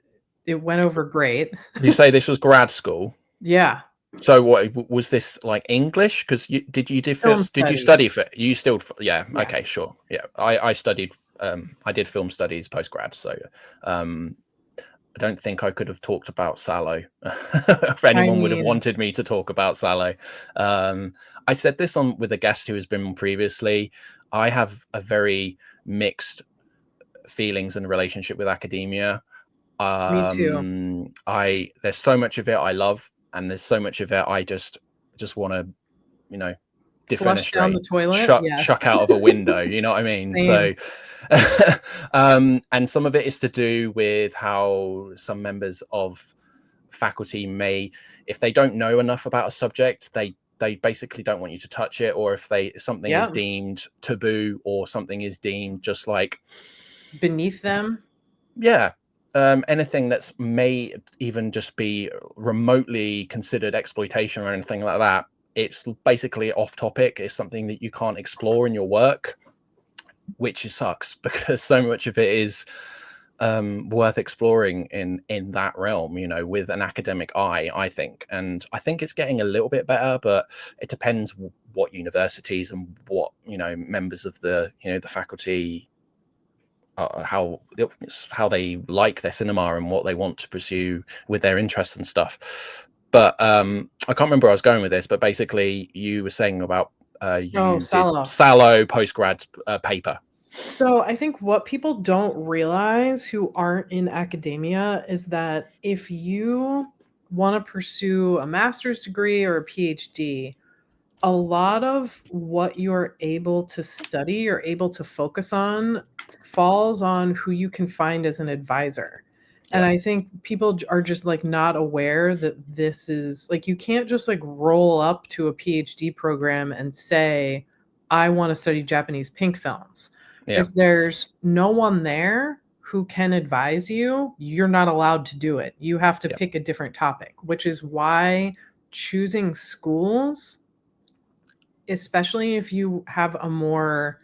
it went over great. You say this was grad school? Yeah. So what was this, like English? Because did you study for you still? Yeah. Okay. Sure. Yeah. I studied. I did film studies post grad. So I don't think I could have talked about Salo if anyone would have wanted me to talk about Salo. I said this on with a guest who has been on previously. I have a very mixed feelings and relationship with academia. Me too. There's so much of it I love, and there's so much of it I just want to, Flush down the defenestrate, toilet. Yes. chuck out of a window. You know what I mean? Same. So, and some of it is to do with how some members of faculty may, if they don't know enough about a subject, they basically don't want you to touch it, or if something is deemed taboo, or something is deemed just like beneath them. Yeah. Anything that's may even just be remotely considered exploitation or anything like that, it's basically off topic. It's something that you can't explore in your work, which sucks because so much of it is worth exploring in that realm, with an academic eye, I think. And I think it's getting a little bit better, but it depends what universities and what, members of the faculty, how they like their cinema and what they want to pursue with their interests and stuff. But I can't remember where I was going with this, but basically you were saying about you did Salo post-grad paper. So I think what people don't realize who aren't in academia is that if you want to pursue a master's degree or a PhD, a lot of what you're able to study or able to focus on falls on who you can find as an advisor. And I think people are just like not aware that this is like, you can't just like roll up to a PhD program and say, I want to study Japanese pink films. If there's no one there who can advise you, you're not allowed to do it. You have to pick a different topic, which is why choosing schools, especially if you have a more,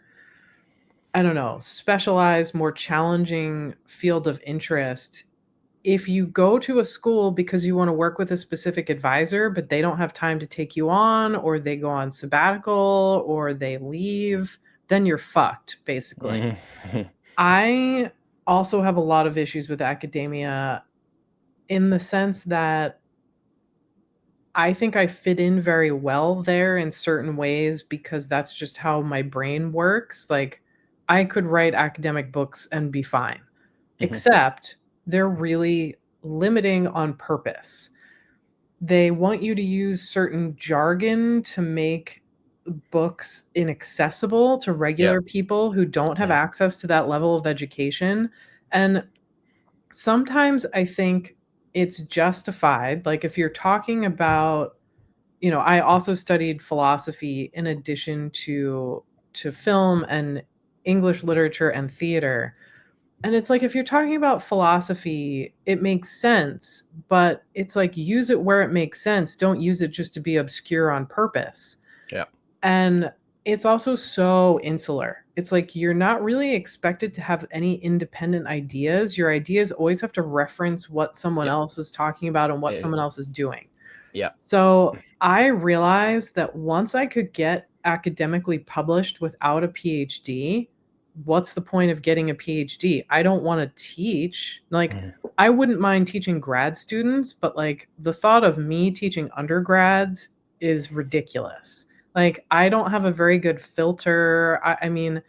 I don't know, specialized, more challenging field of interest, if you go to a school because you want to work with a specific advisor, but they don't have time to take you on, or they go on sabbatical, or they leave, then you're fucked, basically. I also have a lot of issues with academia in the sense that I think I fit in very well there in certain ways because that's just how my brain works. Like, I could write academic books and be fine, except they're really limiting on purpose. They want you to use certain jargon to make books inaccessible to regular people who don't have access to that level of education. And sometimes I think it's justified. Like, if you're talking about, I also studied philosophy in addition to film and English literature and theater. And it's like, if you're talking about philosophy, it makes sense, but it's like, use it where it makes sense. Don't use it just to be obscure on purpose. Yeah. And it's also so insular. it's like you're not really expected to have any independent ideas. Your ideas always have to reference what someone Yep. else is talking about and what Yeah. someone else is doing. Yeah. So I realized that once I could get academically published without a PhD, what's the point of getting a PhD? I don't want to teach. Like, Mhm. I wouldn't mind teaching grad students, but like the thought of me teaching undergrads is ridiculous. Like, I don't have a very good filter. I mean,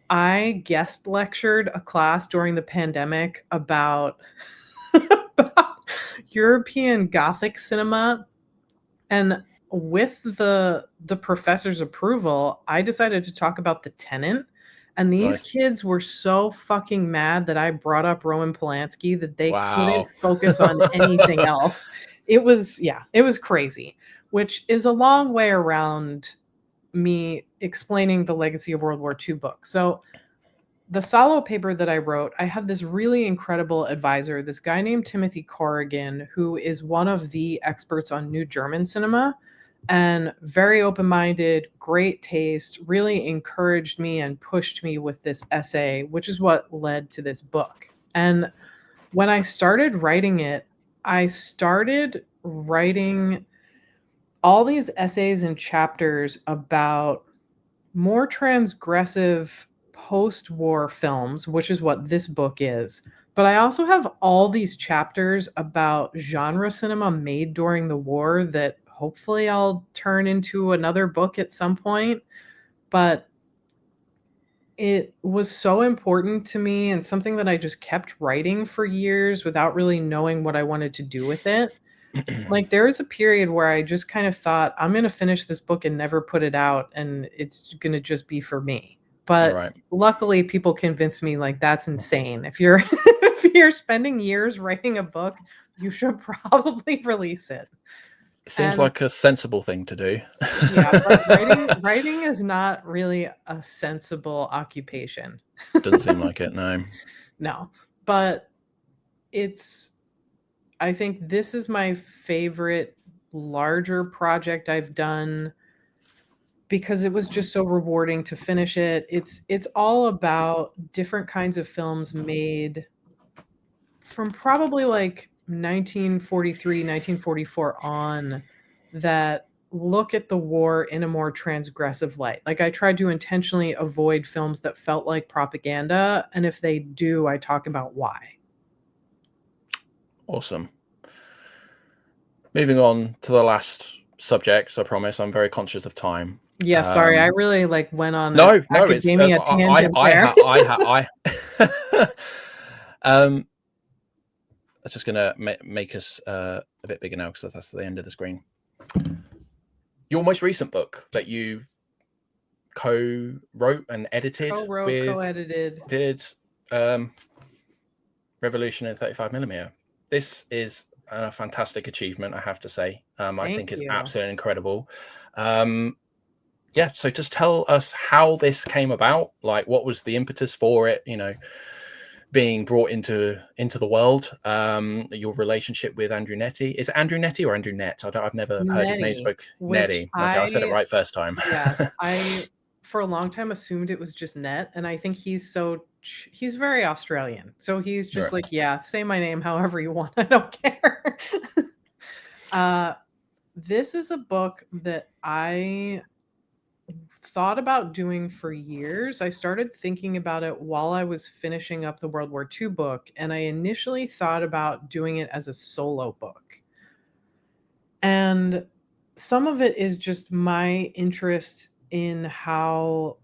I guest lectured a class during the pandemic about, about European Gothic cinema, and with the professor's approval, I decided to talk about The Tenant, and these Nice. kids were so fucking mad that I brought up Roman Polanski that they couldn't Wow. focus on anything else. It was, yeah, it was crazy, which is a long way around me explaining the Legacy of World War II book. So the solo paper that I wrote, I had this really incredible advisor, this guy named Timothy Corrigan, who is one of the experts on New German cinema and very open minded, great taste, really encouraged me and pushed me with this essay, which is what led to this book. And when I started writing it, I started writing all these essays and chapters about more transgressive post-war films, which is what this book is. But I also have all these chapters about genre cinema made during the war that hopefully I'll turn into another book at some point. But it was so important to me and something that I just kept writing for years without really knowing what I wanted to do with it. Like, there was a period where I just kind of thought, I'm gonna finish this book and never put it out, and it's gonna just be for me. But Right. luckily, people convinced me, like, that's insane. If you're if you're spending years writing a book, you should probably release it. Seems And like a sensible thing to do. yeah, but writing is not really a sensible occupation. Doesn't seem like it, no. No, but it's I think this is my favorite larger project I've done because it was just so rewarding to finish it. It's all about different kinds of films made from probably like 1943, 1944 on that look at the war in a more transgressive light. Like, I tried to intentionally avoid films that felt like propaganda, and if they do, I talk about why. Awesome. Moving on to the last subject, I promise. I'm very conscious of time. Yeah, sorry, I really, like, went on an No, no, it's academia tangent there. that's just gonna make us a bit bigger now because that's the end of the screen. Your most recent book that you co-wrote and edited Co-wrote, co-edited. did Revolution in 35mm. This is a fantastic achievement, I have to say. I think it's absolutely incredible. Yeah, so just tell us how this came about. Like, what was the impetus for it? You know, being brought into the world. Your relationship with Andrew Nettie. Is it Andrew Nettie or Andrew Nett? I've never heard his name spoke. Nettie. Okay, I said it right first time. Yes, I for a long time assumed it was just Nett, and I think he's very Australian. So he's just Right. like, yeah, say my name however you want. I don't care. This is a book that I thought about doing for years. I started thinking about it while I was finishing up the World War II book, and I initially thought about doing it as a solo book. And some of it is just my interest in how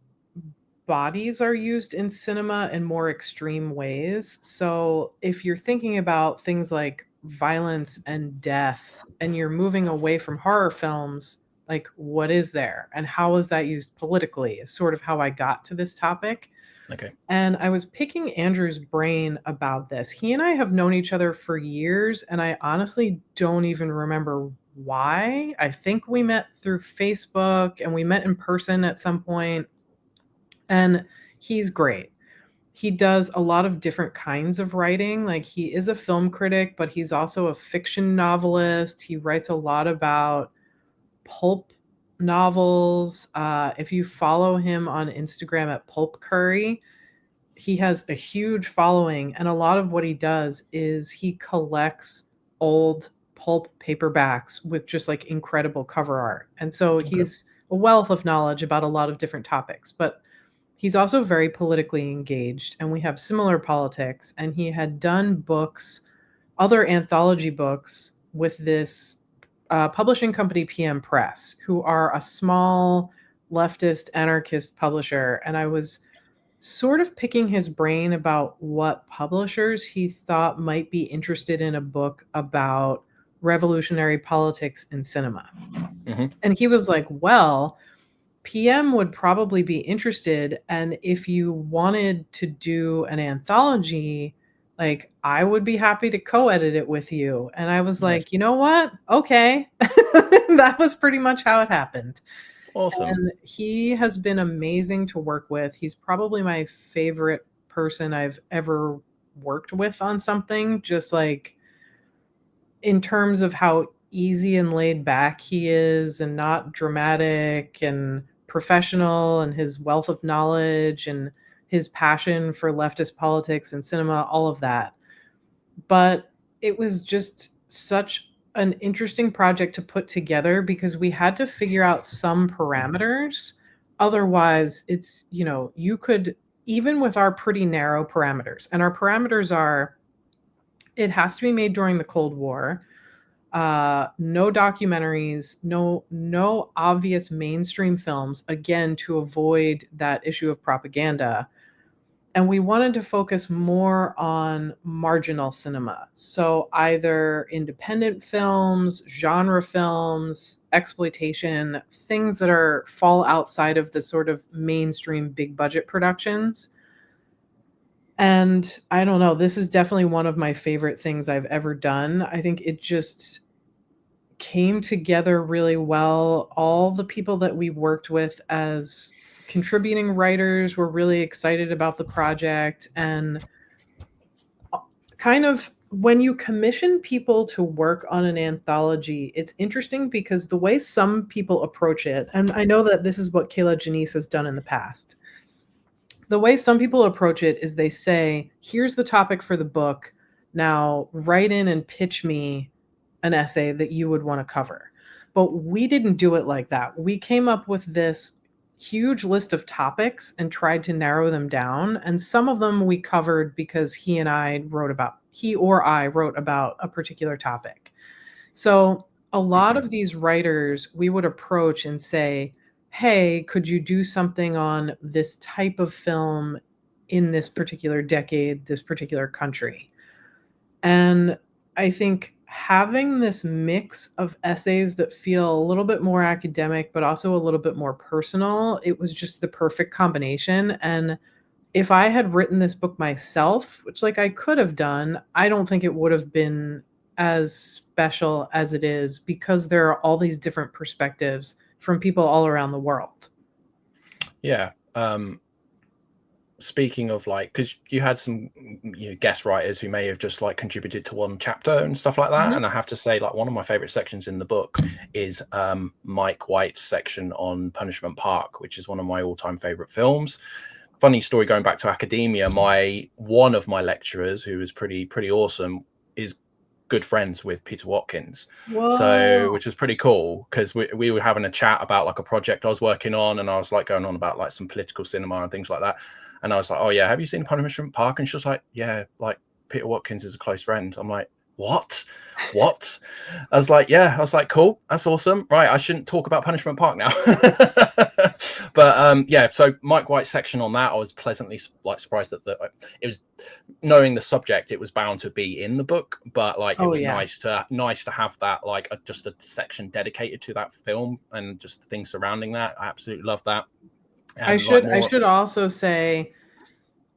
bodies are used in cinema in more extreme ways. So if you're thinking about things like violence and death and you're moving away from horror films, like, what is there and how is that used politically is sort of how I got to this topic. Okay. And I was picking Andrew's brain about this. He and I have known each other for years, and I honestly don't even remember why. I think we met through Facebook and we met in person at some point. And he's great. He does a lot of different kinds of writing. Like, he is a film critic, but he's also a fiction novelist. He writes a lot about pulp novels. If you follow him on Instagram at Pulp Curry, he has a huge following, and a lot of what he does is he collects old pulp paperbacks with just like incredible cover art. And so Okay. he's a wealth of knowledge about a lot of different topics, but he's also very politically engaged, and we have similar politics. And he had done books, other anthology books, with this publishing company, PM Press, who are a small leftist anarchist publisher. And I was sort of picking his brain about what publishers he thought might be interested in a book about revolutionary politics in cinema. Mhm. And he was like, well, PM would probably be interested. And if you wanted to do an anthology, like, I would be happy to co-edit it with you. And I was Nice. like, you know what? Okay. That was pretty much how it happened. Awesome. And he has been amazing to work with. He's probably my favorite person I've ever worked with on something, just like in terms of how easy and laid back he is, and not dramatic, and professional, and his wealth of knowledge, and his passion for leftist politics and cinema, all of that. But it was just such an interesting project to put together because we had to figure out some parameters. Otherwise, it's, you could, even with our pretty narrow parameters, and our parameters are, it has to be made during the Cold War, no documentaries, no obvious mainstream films, again, to avoid that issue of propaganda. And we wanted to focus more on marginal cinema. So either independent films, genre films, exploitation, things that fall outside of the sort of mainstream big budget productions. And I don't know, this is definitely one of my favorite things I've ever done. I think it just came together really well. All the people that we worked with as contributing writers were really excited about the project. And kind of, when you commission people to work on an anthology, it's interesting because the way some people approach it, and I know that this is what Kayla Janice has done in the past, the way some people approach it is they say, here's the topic for the book. Now write in and pitch me an essay that you would want to cover. But we didn't do it like that. We came up with this huge list of topics and tried to narrow them down. And some of them we covered because he or I wrote about a particular topic. So a lot of these writers we would approach and say, hey, could you do something on this type of film in this particular decade, this particular country? And I think having this mix of essays that feel a little bit more academic, but also a little bit more personal, it was just the perfect combination. And if I had written this book myself, which like I could have done, I don't think it would have been as special as it is because there are all these different perspectives from people all around the world. Yeah. Speaking of, like, because you had some guest writers who may have just like contributed to one chapter and stuff like that, and I have to say, like, one of my favorite sections in the book is Mike White's section on Punishment Park, which is one of my all-time favorite films. Funny story, going back to academia, one of my lecturers, who is pretty awesome, is good friends with Peter Watkins. Whoa. So, which was pretty cool, because we were having a chat about like a project I was working on, and I was like going on about like some political cinema and things like that. And I was like, oh yeah, have you seen Punishment Park? And she was like, yeah, like Peter Watkins is a close friend. I'm like, what? I was like, yeah. I was like, cool, that's awesome. Right, I shouldn't talk about Punishment Park now. But yeah, so Mike White's section on that, I was pleasantly like surprised that it was, knowing the subject, it was bound to be in the book, but like it was nice to have that, like just a section dedicated to that film and just the things surrounding that. I absolutely love that. And I should also say,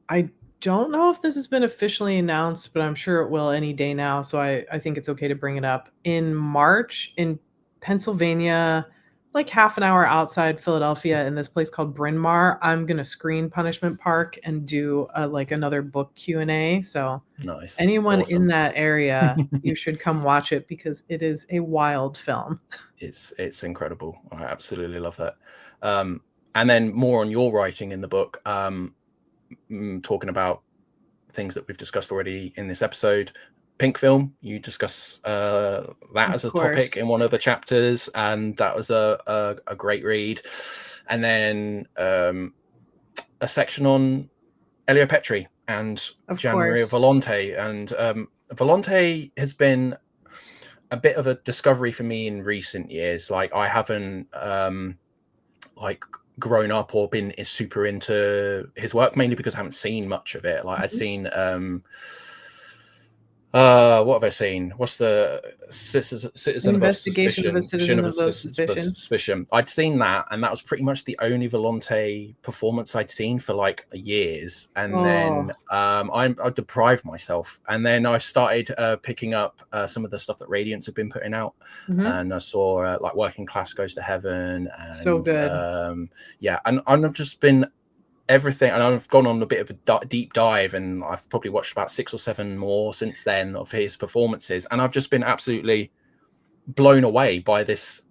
I don't know if this has been officially announced, but I'm sure it will any day now. So I think it's okay to bring it up. In March in Pennsylvania, like half an hour outside Philadelphia in this place called Bryn Mawr. I'm gonna screen Punishment Park and do like another book Q&A. So Nice. anyone in Awesome. that area, you should come watch it because it is a wild film. It's incredible. I absolutely love that. And then more on your writing in the book, talking about things that we've discussed already in this episode. Pink film, you discuss that Of as a course. topic in one of the chapters, and that was a great read. And then a section on Elio Petri and Of Gianmaria course. Volonte. And Volonte has been a bit of a discovery for me in recent years. Like I haven't like grown up or been super into his work, mainly because I haven't seen much of it. Like I'd Mhm. seen what have I seen? What's the Citizen Above Investigation of a Suspicion? Citizen Above Suspicion. Suspicion. I'd seen that, and that was pretty much the only Volonte performance I'd seen for like years. And then Oh. I deprived myself, and then I started picking up some of the stuff that Radiance have been putting out, Mhm. and I saw like Working Class Goes to Heaven, So and good. yeah, and I've just been everything, and I've gone on a bit of a deep dive, and I've probably watched about 6 or 7 more since then of his performances, and I've just been absolutely blown away by this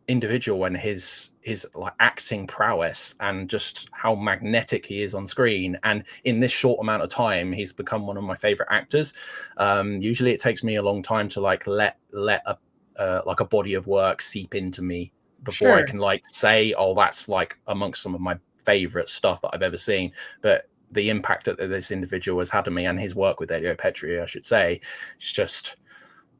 individual and his like acting prowess, and just how magnetic he is on screen. And in this short amount of time, he's become one of my favorite actors. Usually it takes me a long time to like let a like a body of work seep into me before I Sure. can like say, oh, that's like amongst some of my favorite stuff that I've ever seen. But the impact that this individual has had on me, and his work with Elio Petri, I should say, it's just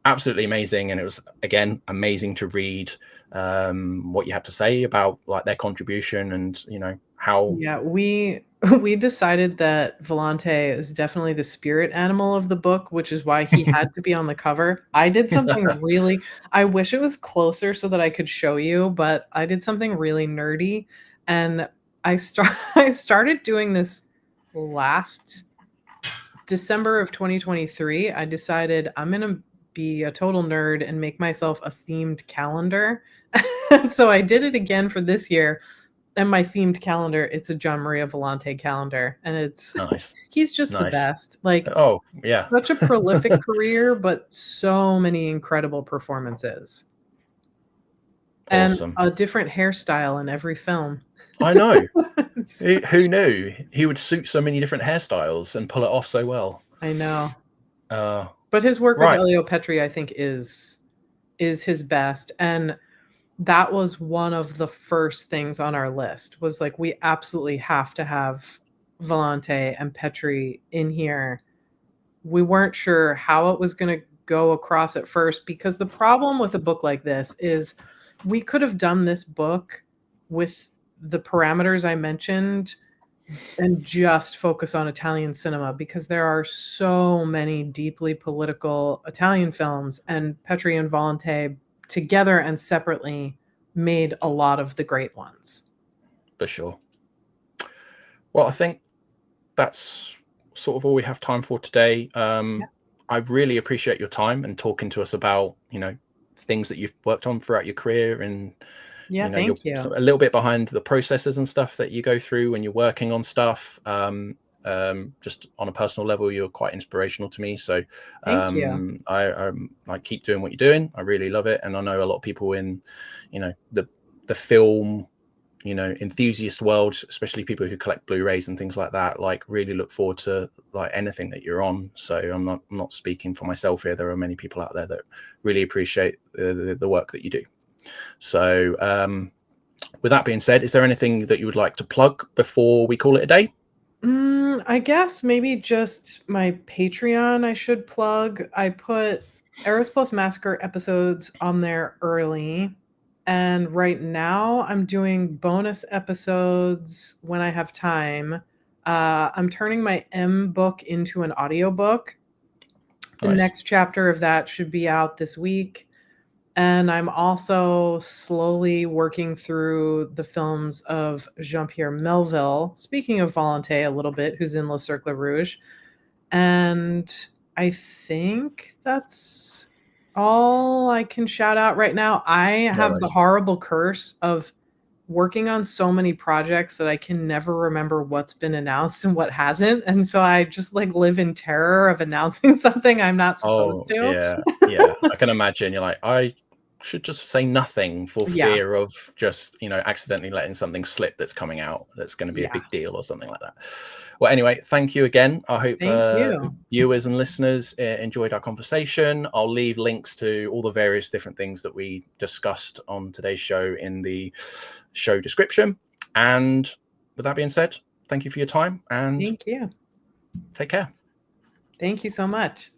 absolutely amazing. And it was, again, amazing to read what you had to say about like their contribution, and you know how Yeah, we we decided that Volante is definitely the spirit animal of the book, which is why he had to be on the cover. I did something really I wish it was closer so that I could show you, but I did something really nerdy, and I started doing this last December of 2023. I decided I'm gonna be a total nerd and make myself a themed calendar. And so I did it again for this year, and my themed calendar, it's a John Maria Volante calendar, and it's nice, he's just the nice. best. Like, Oh yeah. such a prolific career, but so many incredible performances. And Awesome. a different hairstyle in every film. I know. It's Who knew he would suit so many different hairstyles and pull it off so well? I know. Uh, But his work with right. Elio Petri, I think, is his best, and that was one of the first things on our list, was like, we absolutely have to have Volante and Petri in here. We weren't sure how it was gonna go across at first, because the problem with a book like this is we could have done this book with the parameters I mentioned and just focus on Italian cinema, because there are so many deeply political Italian films, and Petri and Volante together and separately made a lot of the great ones. For sure. Well, I think that's sort of all we have time for today. Yeah. I really appreciate your time and talking to us about, you know, things that you've worked on throughout your career, and Yeah, you know, you're thank you. a little bit behind the processes and stuff that you go through when you're working on stuff. Just on a personal level, you're quite inspirational to me. So Thank you. I keep doing what you're doing. I really love it, and I know a lot of people in, you know, the film, you know, enthusiast world, especially people who collect Blu-rays and things like that, like really look forward to like anything that you're on. So I'm not speaking for myself here. There are many people out there that really appreciate the work that you do. So with that being said, is there anything that you would like to plug before we call it a day? I guess maybe just my Patreon I should plug. I put Eros Plus Massacre episodes on there early, and right now I'm doing bonus episodes when I have time. I'm turning my M book into an audiobook. The Nice. next chapter of that should be out this week. And I'm also slowly working through the films of Jean-Pierre Melville, speaking of Volonté a little bit, who's in Le Cercle Rouge. And I think that's all I can shout out right now. I No have the worries. horrible curse of working on so many projects that I can never remember what's been announced and what hasn't, and so I just, like, live in terror of announcing something I'm not supposed Oh, to. yeah, yeah. I can imagine. You're like, I should just say nothing for Yeah, fear of just, accidentally letting something slip that's coming out that's going to be a yeah. big deal or something like that. Well, anyway, thank you again. I hope Thank you. viewers and listeners enjoyed our conversation. I'll leave links to all the various different things that we discussed on today's show in the show description. And with that being said, thank you for your time and Thank you. take care. Thank you so much.